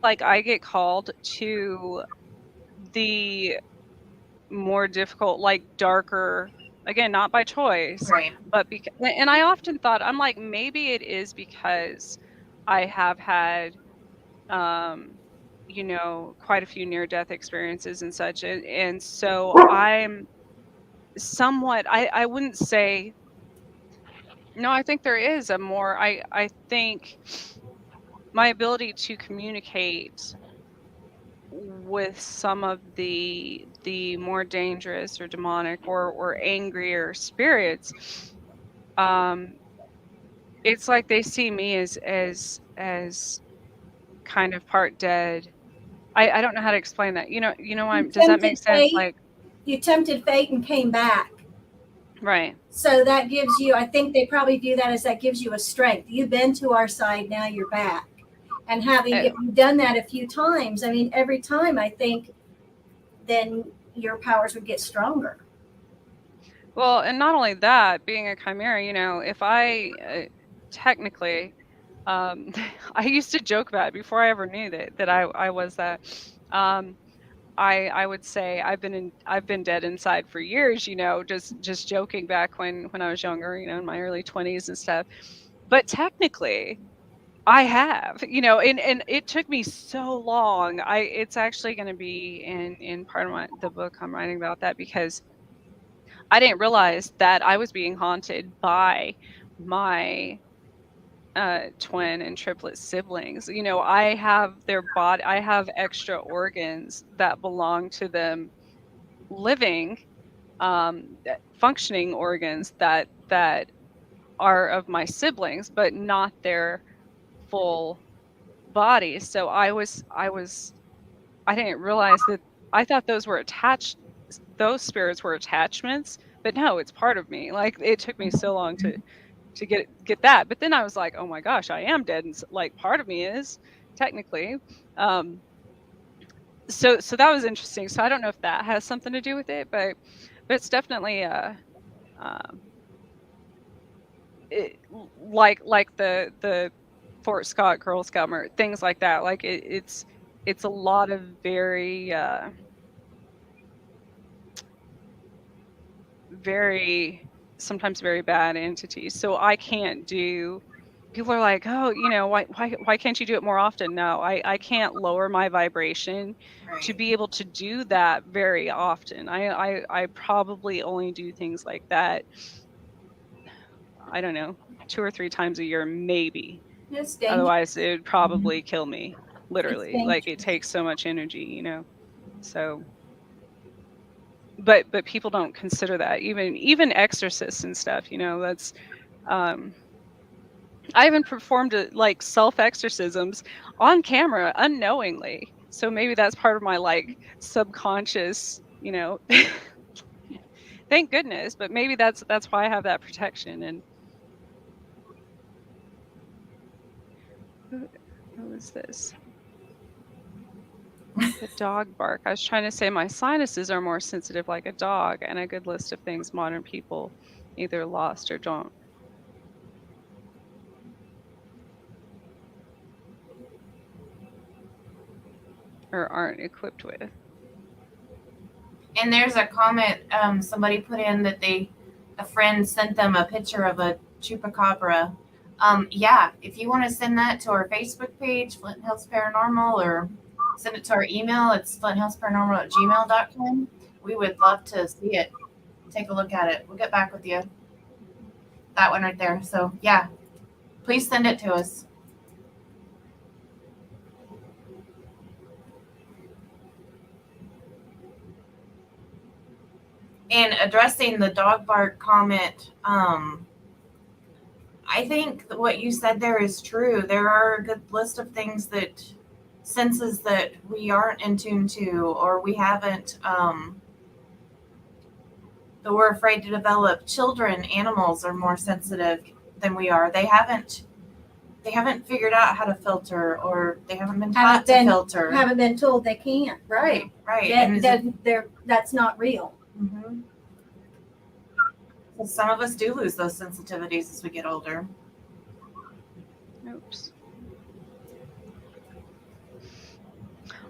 like I get called to the more difficult, like darker, again, not by choice, right. but and I often thought, I'm like, maybe it is because I have had quite a few near death experiences and such, and so I'm somewhat, I wouldn't say, no, I think there is a more, I think my ability to communicate with some of the more dangerous or demonic or angrier spirits, it's like they see me as kind of part dead. I don't know how to explain that. Does that make sense? Like, You tempted fate and came back. right. So that gives you, I think they probably view that as that gives you a strength. You've been to our side, now you're back. And if you've done that a few times, I mean, every time, I think then your powers would get stronger. Well, and not only that, being a chimera, if I technically, um, I used to joke about it before I ever knew that I was that. Um, I would say I've been dead inside for years, just joking back when I was younger, in my early 20s and stuff. But technically, I have, and it took me so long. It's actually going to be in part of the book I'm writing about that, because I didn't realize that I was being haunted by my twin and triplet siblings. I have their body, I have extra organs that belong to them, living, functioning organs that are of my siblings, but not their full bodies. So I didn't realize that. I thought those were attached, those spirits were attachments, but no, it's part of me. Like, it took me so long to get that. But then I was like, oh my gosh, I am dead, and like, part of me is technically. Um, so that was interesting. So I don't know if that has something to do with it, but it's definitely um, like the Fort Scott Girl Scout things like that. Like, it's a lot of very very sometimes very bad entities. So I can't do. People are like, oh, why can't you do it more often? No, I can't lower my vibration to Right. be able to do that very often. I probably only do things like that, I don't know, 2 or 3 times a year, maybe. It's dangerous. Otherwise, it would probably kill me, It's literally. Like, it dangerous. takes so much energy. So, but people don't consider that. Even exorcists and stuff. That's um I even performed like self exorcisms on camera unknowingly. So maybe that's part of my like subconscious. Thank goodness, but maybe that's why I have that protection. And who is this? The dog bark. I was trying to say my sinuses are more sensitive like a dog, and a good list of things modern people either lost or don't or aren't equipped with. And there's a comment somebody put in that a friend sent them a picture of a chupacabra. Yeah, if you want to send that to our Facebook page, Flint Hills Paranormal, or send it to our email, it's flinthillsparanormal@gmail.com. We would love to see it. Take a look at it. We'll get back with you. That one right there. So yeah, please send it to us. And addressing the dog bark comment, I think that what you said there is true. There are a good list of things senses that we aren't in tune to, or we haven't, that we're afraid to develop. Children, animals are more sensitive than we are. They haven't figured out how to filter, or they haven't been taught to filter. Haven't been told they can't. Right. That's not real. Mm-hmm. So some of us do lose those sensitivities as we get older. Oops.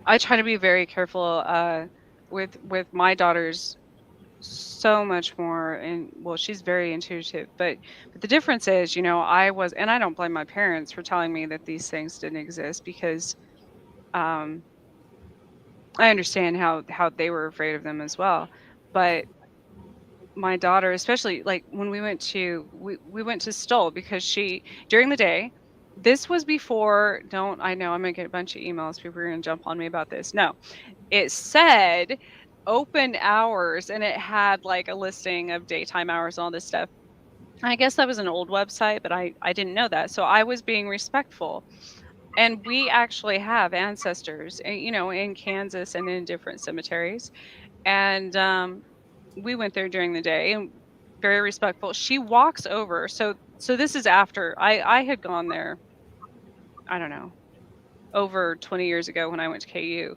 I try to be very careful with my daughters, so much more. And well, she's very intuitive, but the difference is, I was, and I don't blame my parents for telling me that these things didn't exist, because I understand how they were afraid of them as well. But my daughter, especially, like, when we went to Stoll, because during the day, this was before, I know I'm gonna get a bunch of emails, people are gonna jump on me about this. No, it said open hours, and it had like a listing of daytime hours and all this stuff. I guess that was an old website, but I didn't know that, so I was being respectful. And we actually have ancestors, in Kansas and in different cemeteries. And we went there during the day, and very respectful. She walks over. So this is after I had gone there, I don't know, over 20 years ago when I went to KU.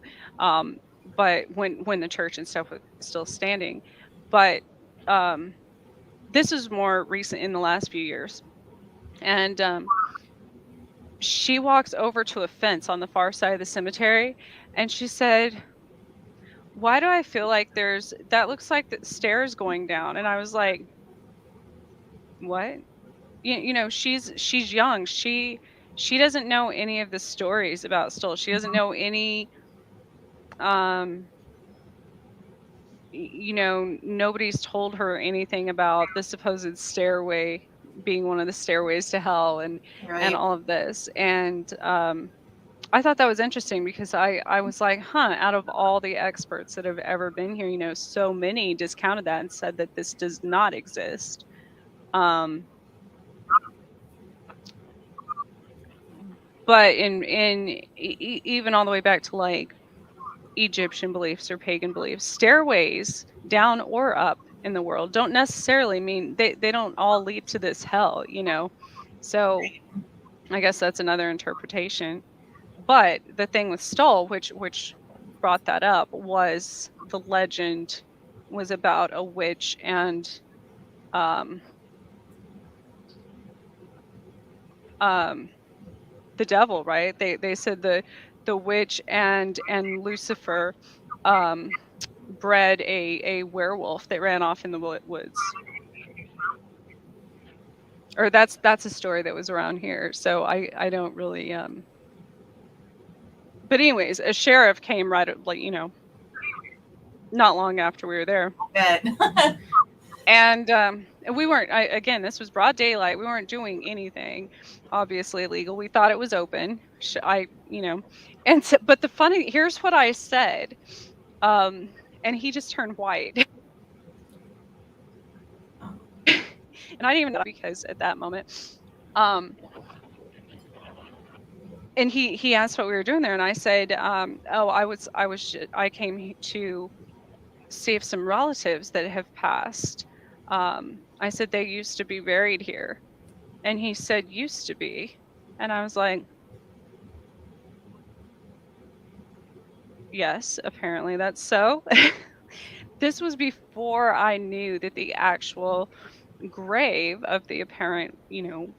But when the church and stuff was still standing. But this is more recent in the last few years. And she walks over to a fence on the far side of the cemetery, and she said, "Why do I feel like that looks like the stairs going down?" And I was like, "What?" She's young. She doesn't know any of the stories about Stoll. She doesn't know any um nobody's told her anything about the supposed stairway being one of the stairways to hell and Right. all of this. And I thought that was interesting because I was like, out of all the experts that have ever been here, so many discounted that and said that this does not exist. But even all the way back to like Egyptian beliefs or pagan beliefs, stairways down or up in the world don't necessarily mean they don't all lead to this hell. So I guess that's another interpretation. But the thing with Stoll, which brought that up, was the legend was about a witch and um the devil, right? They said the witch and Lucifer bred a werewolf that ran off in the woods. Or that's a story that was around here. So I don't really but anyways, a sheriff came right like not long after we were there. Good. And we weren't again, this was broad daylight. We weren't doing anything obviously illegal. We thought it was open. And so, but here's what I said. And he just turned white. And I didn't even know because at that moment and he asked what we were doing there, and I said, "Oh, I came to see if some relatives that have passed." I said they used to be buried here, and he said, "Used to be," and I was like, "Yes, apparently that's so." This was before I knew that the actual grave of the apparent,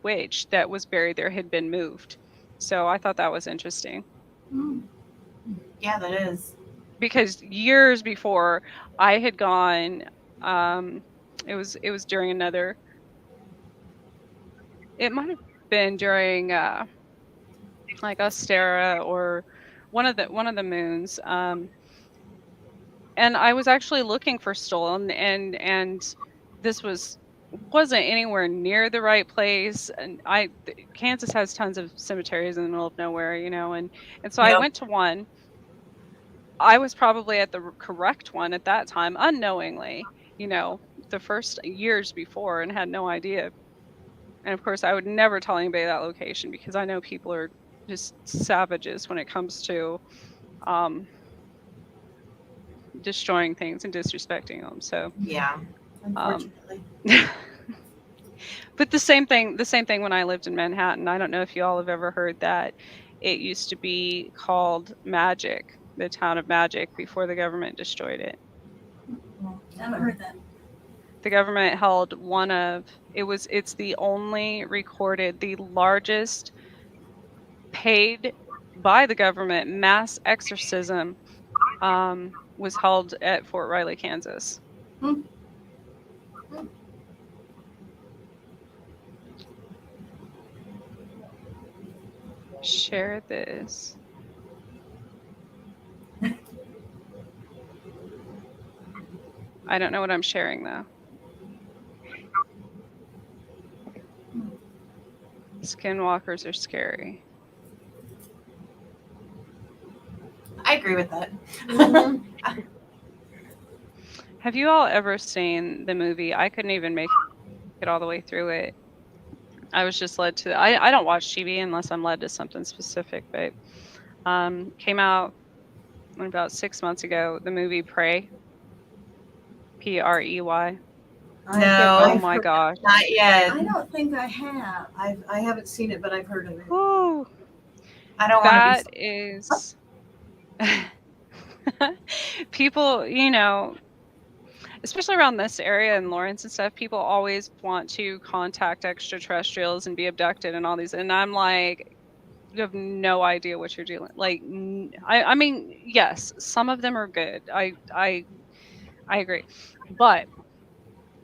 witch that was buried there had been moved. So I thought that was interesting. Yeah, that is. Because years before I had gone, it was during it might have been during like Ostera or one of the moons. And I was actually looking for Stolen, and this wasn't anywhere near the right place. And Kansas has tons of cemeteries in the middle of nowhere, and so I Yep. went to one. I was probably at the correct one at that time, unknowingly, the first years before, and had no idea. And of course, I would never tell anybody that location because I know people are just savages when it comes to destroying things and disrespecting them. So Yeah, unfortunately. But the same thing when I lived in Manhattan. I don't know if you all have ever heard that it used to be called Magic, the town of Magic, before the government destroyed it. I haven't heard that. The government held it's the only recorded, the largest paid by the government mass exorcism was held at Fort Riley, Kansas. Share this. I don't know what I'm sharing though. Skinwalkers are scary. I agree with that. Have you all ever seen the movie? I couldn't even make it all the way through it. I was just led to. I don't watch TV unless I'm led to something specific. But came out about 6 months ago. The movie Prey. Prey. No. Oh my gosh. Not yet. I don't think I have. I haven't seen it, but I've heard of it. Whew. I don't want That to is people, especially around this area in Lawrence and stuff, people always want to contact extraterrestrials and be abducted and all these. And I'm like, you have no idea what you're doing. Like, I mean, yes, some of them are good. I agree. But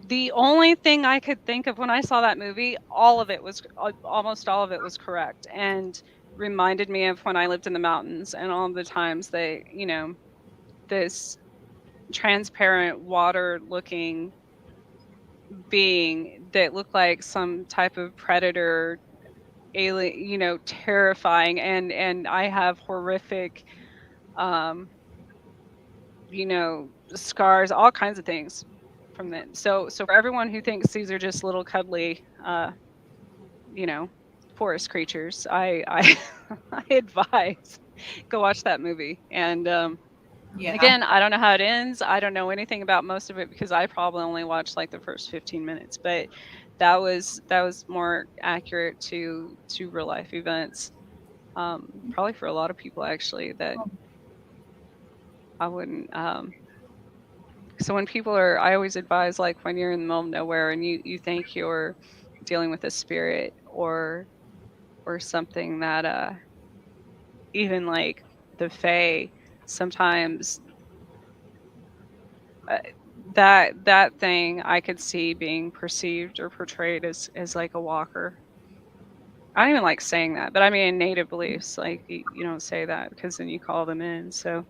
the only thing I could think of when I saw that movie, all of it was almost all of it was correct and reminded me of when I lived in the mountains and all the times they, this transparent water looking being that looked like some type of predator alien, terrifying, and I have horrific um scars, all kinds of things from them. So for everyone who thinks these are just little cuddly you know forest creatures, I I advise go watch that movie. And Yeah. again, I don't know how it ends. I don't know anything about most of it because I probably only watched like the first 15 minutes, but that was more accurate to real life events. Probably for a lot of people actually that I wouldn't so when people are, I always advise, like when you're in the middle of nowhere and you think you're dealing with a spirit or something that even like the fae sometimes uh, that thing I could see being perceived or portrayed as like a walker. I don't even like saying that, but I mean in native beliefs, like you don't say that because then you call them in. So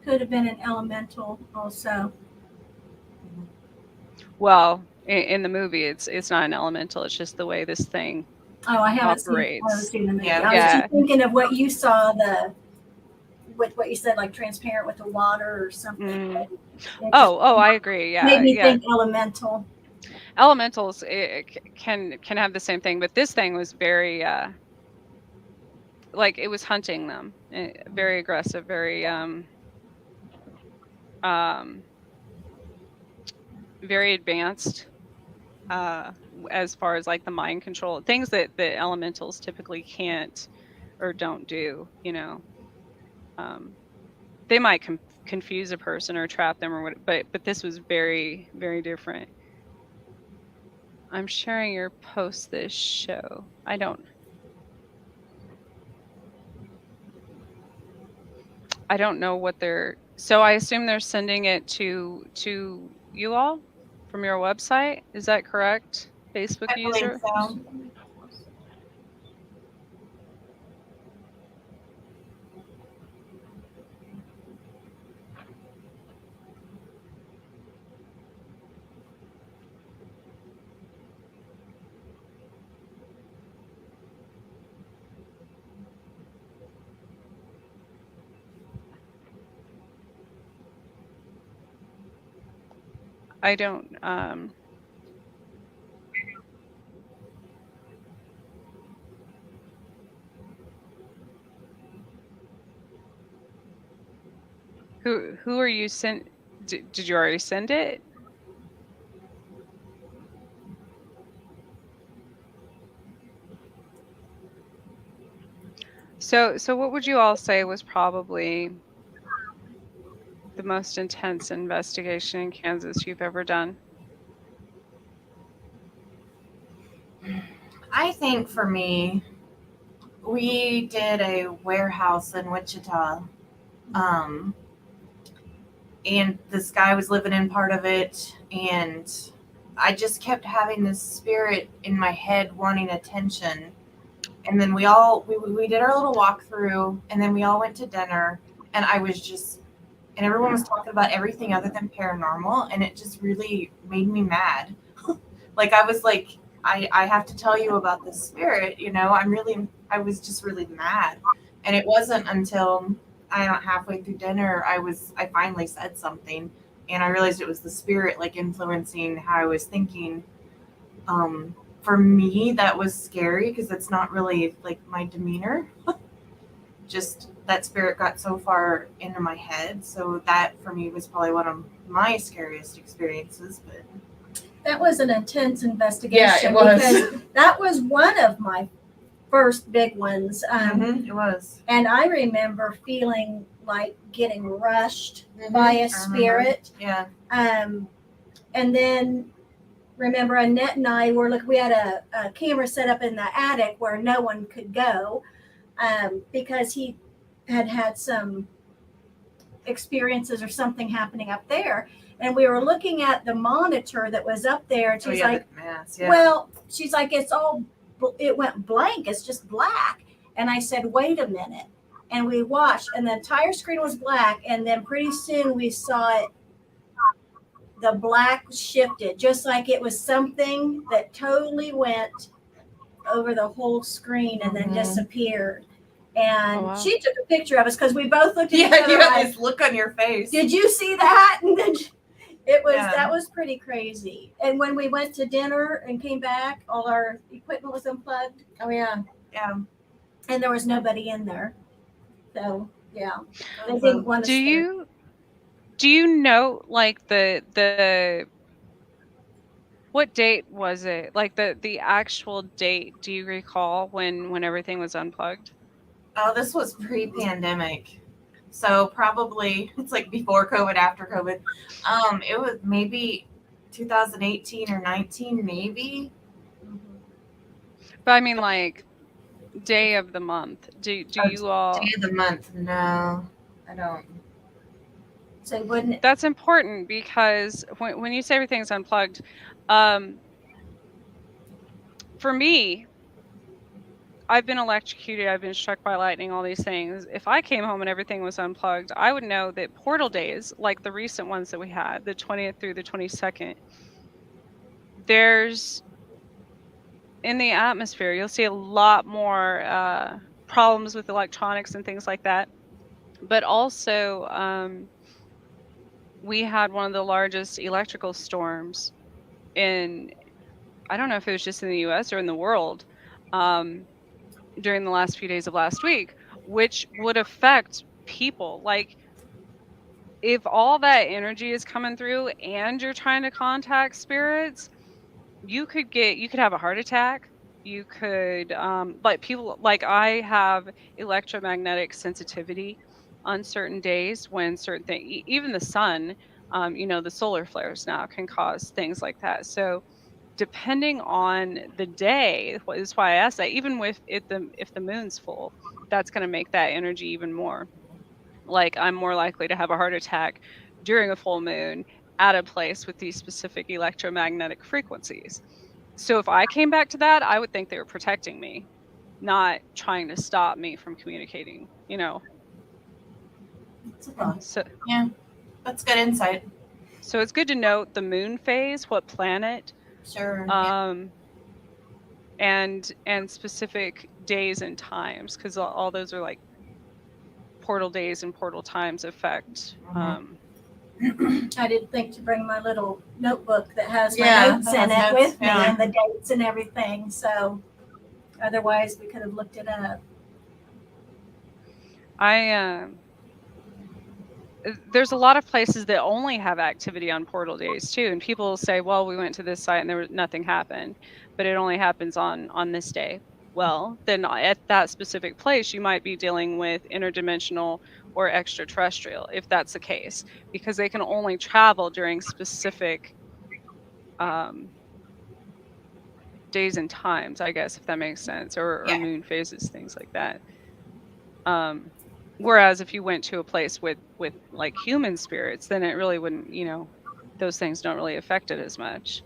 Could have been an elemental also. well, in the movie, it's not an elemental. It's just the way this thing Oh, I haven't operates. seen the movie. Yeah. I was Yeah. just thinking of what you saw, with what you said, like transparent with the water or something. Mm. It just Oh, I agree. made Yeah, me yeah. think elemental. Elementals can have the same thing, but this thing was very like it was hunting them. Very aggressive, very um very advanced uh as far as like the mind control things that the elementals typically can't or don't do. Um they might confuse a person or trap them or what, but this was very, very different. I'm sharing your post this show. I don't know what they're, so I assume they're sending it to you all from your website. Is that correct? Facebook I believe user? so. I don't who are you sent, did you already send it? So what would you all say was probably the most intense investigation in Kansas you've ever done? I think for me, we did a warehouse in Wichita. Um, and this guy was living in part of it, and I just kept having this spirit in my head wanting attention. And then we did our little walkthrough, and then we all went to dinner, and I was just, and everyone was talking about everything other than paranormal, and it just really made me mad. Like I was like, I have to tell you about this spirit, I was just really mad. And it wasn't until I don't halfway through dinner, I finally said something, and I realized it was the spirit like influencing how I was thinking. For me, that was scary because it's not really like my demeanor. Just that spirit got so far into my head. So that for me was probably one of my scariest experiences. But That was an intense investigation. Yeah, it was. Because that was one of my first big ones. it was. And I remember feeling like getting rushed by a spirit. Yeah. And then remember, Annette and I were we had a camera set up in the attic where no one could go, because he had some experiences or something happening up there. And we were looking at the monitor that was up there, and she's like, well, she's like, it went blank. It's just black. And I said, wait a minute. And we watched, and the entire screen was black. And then pretty soon we saw it, the black shifted, just like it was something that totally went over the whole screen and then disappeared. And she took a picture of us because we both looked at each other. You had this look on your face. Did you see that? And then that was pretty crazy. And when we went to dinner and came back, all our equipment was unplugged. Oh yeah. And there was nobody in there. So yeah, they didn't want to. Do you know, like, the what date was it? Like the actual date? Do you recall when everything was unplugged? Oh, this was pre-pandemic, so probably it's like before COVID, after COVID. It was maybe 2018 or 19, maybe. But I mean, like, day of the month. Do you all? Day of the month? No, I don't. So wouldn't it? That's important because when you say everything's unplugged, for me, I've been electrocuted, I've been struck by lightning, all these things. If I came home and everything was unplugged, I would know that portal days, like the recent ones that we had, the 20th through the 22nd, there's, in the atmosphere, you'll see a lot more problems with electronics and things like that. But also, we had one of the largest electrical storms in, I don't know if it was just in the US or in the world, during the last few days of last week, which would affect people. Like, if all that energy is coming through and you're trying to contact spirits, you could have a heart attack. You could, like, people, like, I have electromagnetic sensitivity on certain days when certain things, even the sun, the solar flares now can cause things like that. So depending on the day, is why I asked that. Even if the moon's full, that's going to make that energy even more. Like, I'm more likely to have a heart attack during a full moon at a place with these specific electromagnetic frequencies. So if I came back to that, I would think they were protecting me, not trying to stop me from communicating. So yeah, that's good insight. So it's good to note the moon phase, what planet. Sure. And specific days and times, because all those are like portal days and portal times affect. I didn't think to bring my little notebook that has my notes in it with me and the dates and everything. So otherwise we could have looked it up. There's a lot of places that only have activity on portal days too, and people say, well, we went to this site and nothing happened, but it only happens on this day. Well, then at that specific place, you might be dealing with interdimensional or extraterrestrial, if that's the case, because they can only travel during specific days and times, I guess, if that makes sense, or moon phases, things like that. Whereas if you went to a place with like human spirits, then it really wouldn't, those things don't really affect it as much.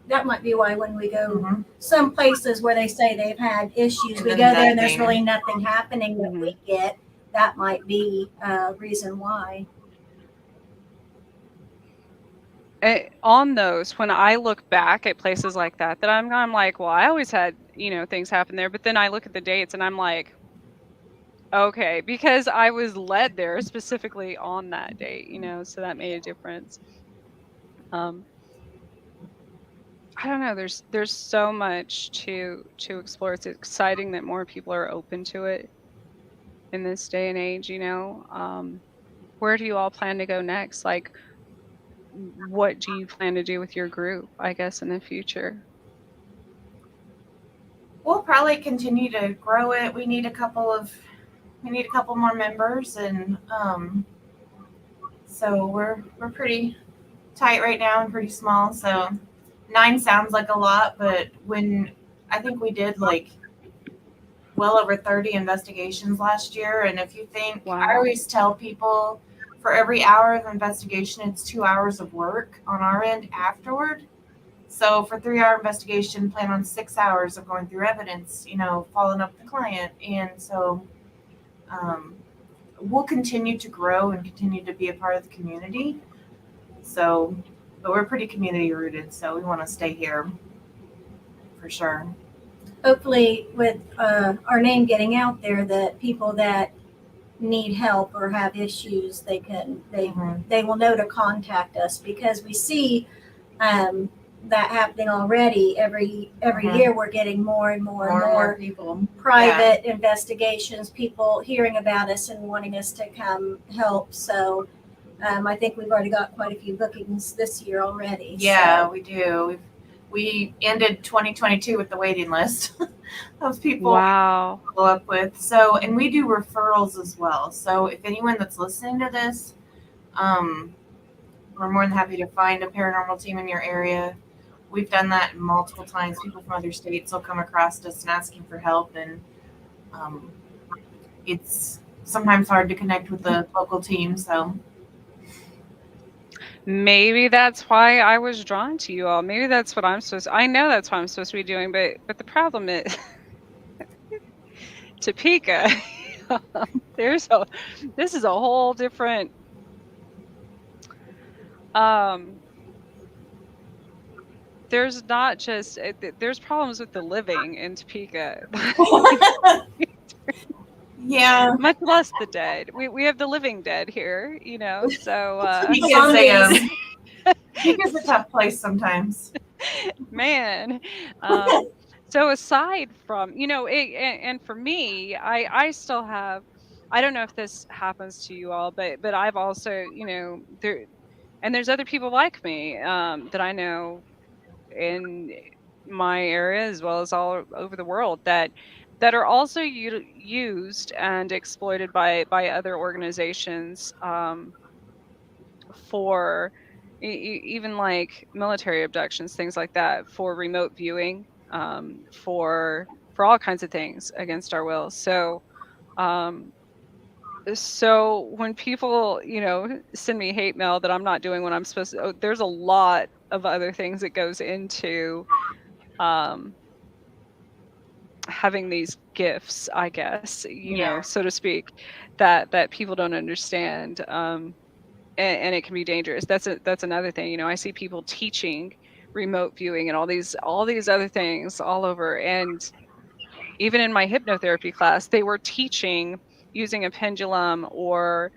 That might be why when we go some places where they say they've had issues, we go there and there's really nothing happening that we get. That might be a reason why. On those, when I look back at places like that I'm like, well, I always had, things happen there. But then I look at the dates and I'm like, okay, because I was led there specifically on that date, so that made a difference. I don't know. There's so much to explore. It's exciting that more people are open to it in this day and age. Where do you all plan to go next? Like, what do you plan to do with your group, I guess, in the future? We'll probably continue to grow it. We need a couple more members, and so we're pretty tight right now and pretty small. So 9 sounds like a lot, but when I think we did like well over 30 investigations last year. And if you think, I Wow. always tell people for every hour of investigation, it's 2 hours of work on our end afterward. So for 3-hour investigation, plan on 6 hours of going through evidence, following up the client. And so we'll continue to grow and continue to be a part of the community. So, but we're pretty community rooted, so we want to stay here for sure. Hopefully, with our name getting out there, that people that need help or have issues, they will know to contact us, because we see that happening already. Every year, we're getting more and more people. private investigations, people hearing about us and wanting us to come help. So I think we've already got quite a few bookings this year already. Yeah, so. we do. We ended 2022 with the waiting list of people Wow. we follow up with. So, and we do referrals as well. So if anyone that's listening to this, we're more than happy to find a paranormal team in your area. We've done that multiple times. People from other states will come across us and asking for help, and it's sometimes hard to connect with the local team. So Maybe that's why I was drawn to you all. Maybe that's what I'm supposed. I know that's what I'm supposed to be doing, but the problem is Topeka. This is a whole different. There's not just there's problems with the living in Topeka. yeah, Much less the dead. We have the living dead here, so you can say Topeka's a tough place sometimes. man. So aside from, and for me, I still have, I don't know if this happens to you all, but I've also, there's other people like me that I know in my area as well as all over the world that are also used and exploited by other organizations for even like military abductions, things like that, for remote viewing, for all kinds of things against our will. Um, so when people, send me hate mail that I'm not doing what I'm supposed to, there's a lot of other things that goes into having these gifts, I guess, so to speak, that people don't understand. And it can be dangerous. That's another thing. I see people teaching remote viewing and all these other things all over. And even in my hypnotherapy class, they were teaching using a pendulum or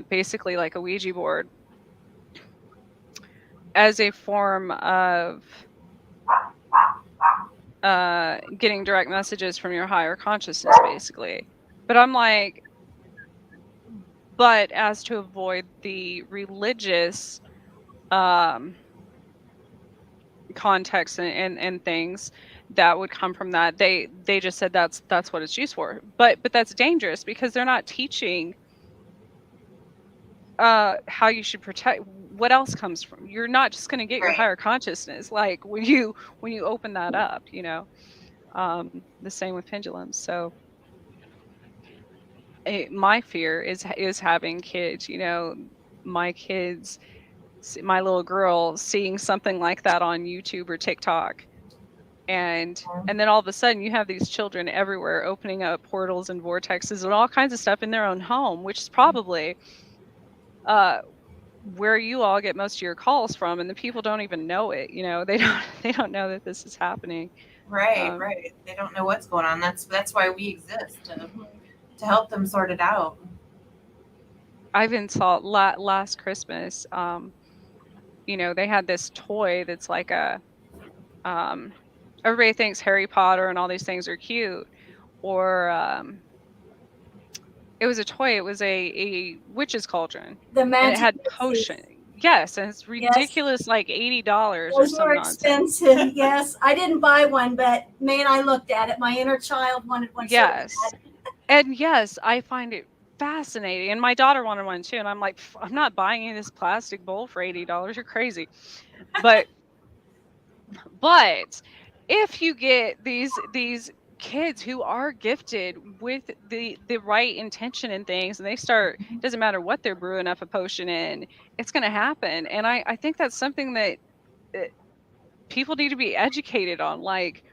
basically like a Ouija board as a form of getting direct messages from your higher consciousness, basically. But I'm like, but as to avoid the religious context and things that would come from that, they just said that's what it's used for. But that's dangerous because they're not teaching how you should protect. What else comes from, you're not just going to get your higher consciousness like when you open that up, the same with pendulums. So my fear is having kids, my kids, my little girl seeing something like that on YouTube or TikTok. And then all of a sudden you have these children everywhere opening up portals and vortexes and all kinds of stuff in their own home, which is probably where you all get most of your calls from, and the people don't even know it. They don't know that this is happening. Right. They don't know what's going on. That's why we exist, to help them sort it out. I even saw last Christmas. They had this toy that's like everybody thinks Harry Potter and all these things are cute, or it was a toy. It was a witch's cauldron. The and it had potion. Yes, and it's ridiculous, like $80 or some nonsense. Expensive. Yes, I didn't buy one, but man, I looked at it. My inner child wanted one. Yes, and yes, I find it fascinating. And my daughter wanted one too, and I'm like, I'm not buying you this plastic bowl for $80. You're crazy. But if you get these kids who are gifted with the right intention and things, and they start, it doesn't matter what they're brewing up a potion in, it's going to happen. And I think that's something that uh, people need to be educated on. Like,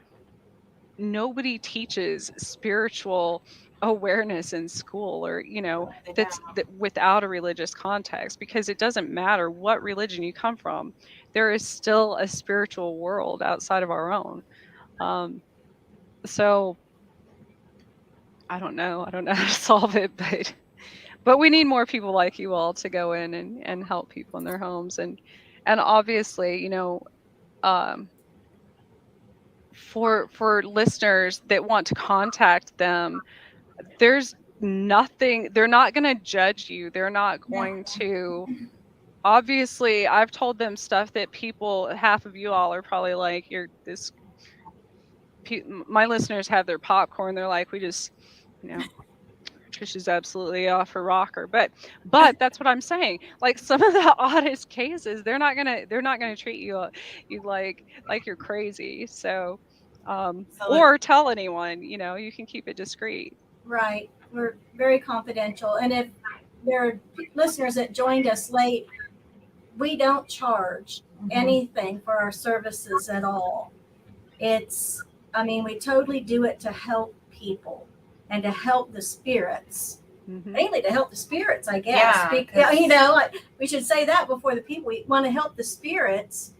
nobody teaches spiritual awareness in school, or They that's don't. that without a religious context, because it doesn't matter what religion you come from, there is still a spiritual world outside of our own. So I don't know how to solve it, but we need more people like you all to go in and help people in their homes. And obviously, um for listeners that want to contact them, there's nothing, they're not going to judge you, they're not No. going to, obviously I've told them stuff that people, half of you all are probably like, you're this my listeners have their popcorn, they're like, we just, you know Trish is absolutely off her rocker. But that's what I'm saying. Like, some of the oddest cases, they're not gonna treat you like you're crazy. So So or tell anyone, you can keep it discreet. Right. We're very confidential. And if there are listeners that joined us late, we don't charge anything for our services at all. It's, I mean, we totally do it to help people and to help the spirits. Mhm. Mainly to help the spirits, I guess. Yeah, Because, 'cause- like, we should say that before the people. We want to help the spirits,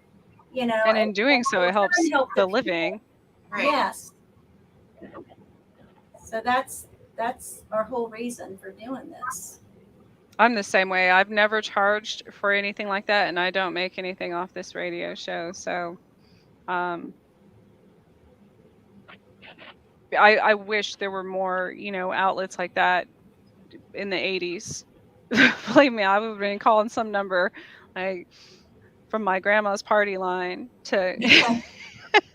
And in doing so, it helps help the people. living. Right. Yes. So that's our whole reason for doing this. I'm the same way. I've never charged for anything like that, and I don't make anything off this radio show. So um I wish there were more, outlets like that in the 80s. Believe me, I would have been calling some number like from my grandma's party line to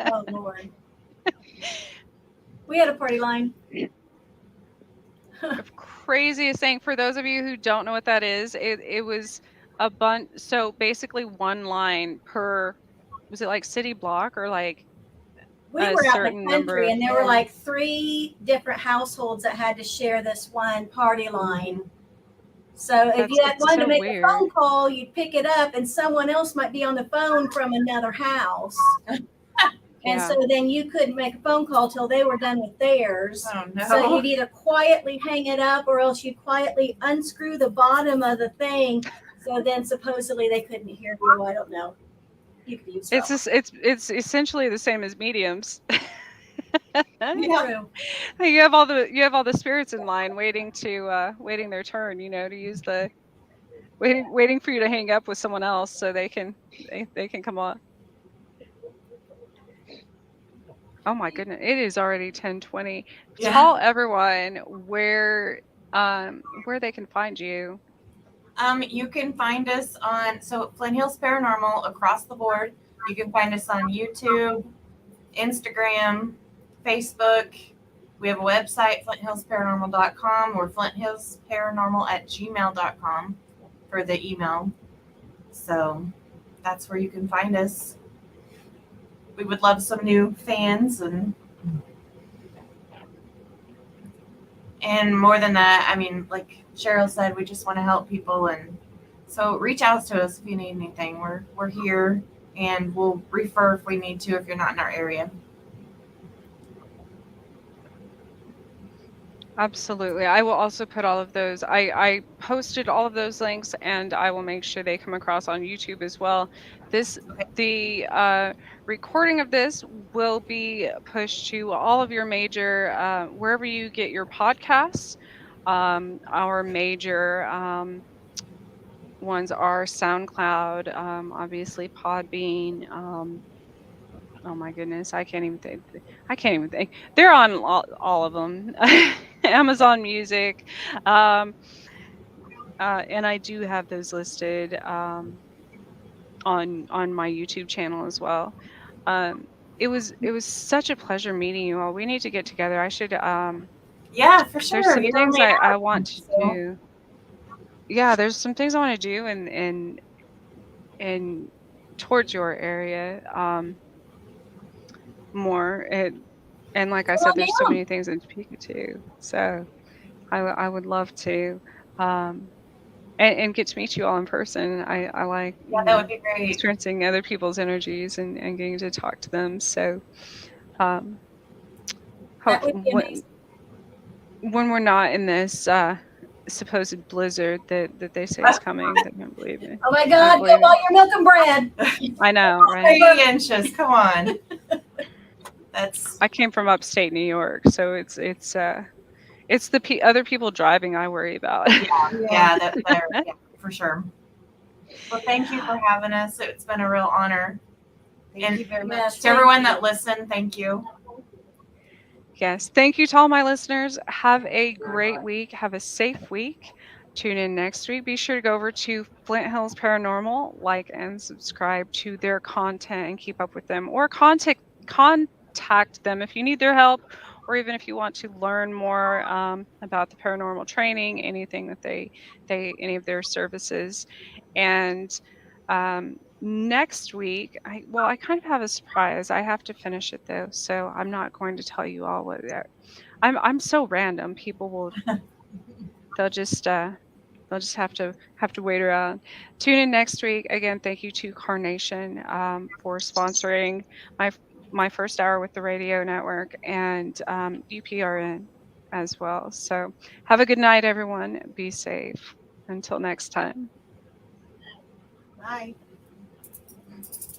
Oh Lord. We had a party line. the craziest thing. For those of you who don't know what that is, it was a bunch. So basically, one line per, was it like city block, or like We a were out in certain the number country of, and there were like 3 different households that had to share this one party line. So if you had it's wanted to so make weird. a phone call, you'd pick it up and someone else might be on the phone from another house. And Yeah. so then you couldn't make a phone call till they were done with theirs. Oh no. So you'd either quietly hang it up or else you'd quietly unscrew the bottom of the thing. So then supposedly they couldn't hear you. I don't know. You could use It's just, it's essentially the same as mediums. True. You have all the spirits in line waiting their turn, to use the waiting for you to hang up with someone else so they can come on. Oh my goodness, it is already 10:20. Yeah. Tell everyone where they can find you. You can find us on Flint Hills Paranormal across the board. You can find us on YouTube, Instagram, Facebook. We have a website, flinthillsparanormal.com, or flinthillsparanormal@gmail.com for the email. So that's where you can find us. We would love some new fans, and more than that, I mean, like Cheryl said, we just want to help people, and so reach out to us if you need anything. We're here, and we'll refer if we need to if you're not in our area. Absolutely. I will also put all of those. I posted all of those links, and I will make sure they come across on YouTube as well. The recording of this will be pushed to all of your major, wherever you get your podcasts. Our major ones are SoundCloud, obviously Podbean. Oh my goodness, I can't even think. They're on all of them. Amazon Music. And I do have those listed on my YouTube channel as well. It was such a pleasure meeting you all. We need to get together. I should Yeah, for sure. There's some You're on things the I app, want to so. do. Yeah, there's some things I want to do and towards your area more. And like I Come said, on there's so down. many things in Topeka too. So I would love to um, and get to meet you all in person. I like, Yeah, that would be great. experiencing other people's energies and getting to talk to them. So um, That hope would be amazing. when we're not in this supposed blizzard that they say is coming, that I don't believe it. Oh my I don't God, go believe buy it. your milk and bread. I know, right? 3 inches. Come on. That's I came from upstate New York, so it's the other people driving I worry about. yeah, yeah, for sure. Well, thank you for having us. It's been a real honor. Thank And you very Yes, much. to everyone that listened, thank you. Yes. Thank you to all my listeners. Have a great week. Have a safe week. Tune in next week. Be sure to go over to Flint Hills Paranormal, like and subscribe to their content and keep up with them, or contact them if you need their help, or even if you want to learn more about the paranormal training, anything that they any of their services. And next week, I kind of have a surprise. I have to finish it though, so I'm not going to tell you all what I'm so random. People will they'll just have to wait around. Tune in next week. Again, thank you to Carnation for sponsoring my my first hour with the radio network, and UPRN as well. So have a good night, everyone. Be safe. Until next time. Bye.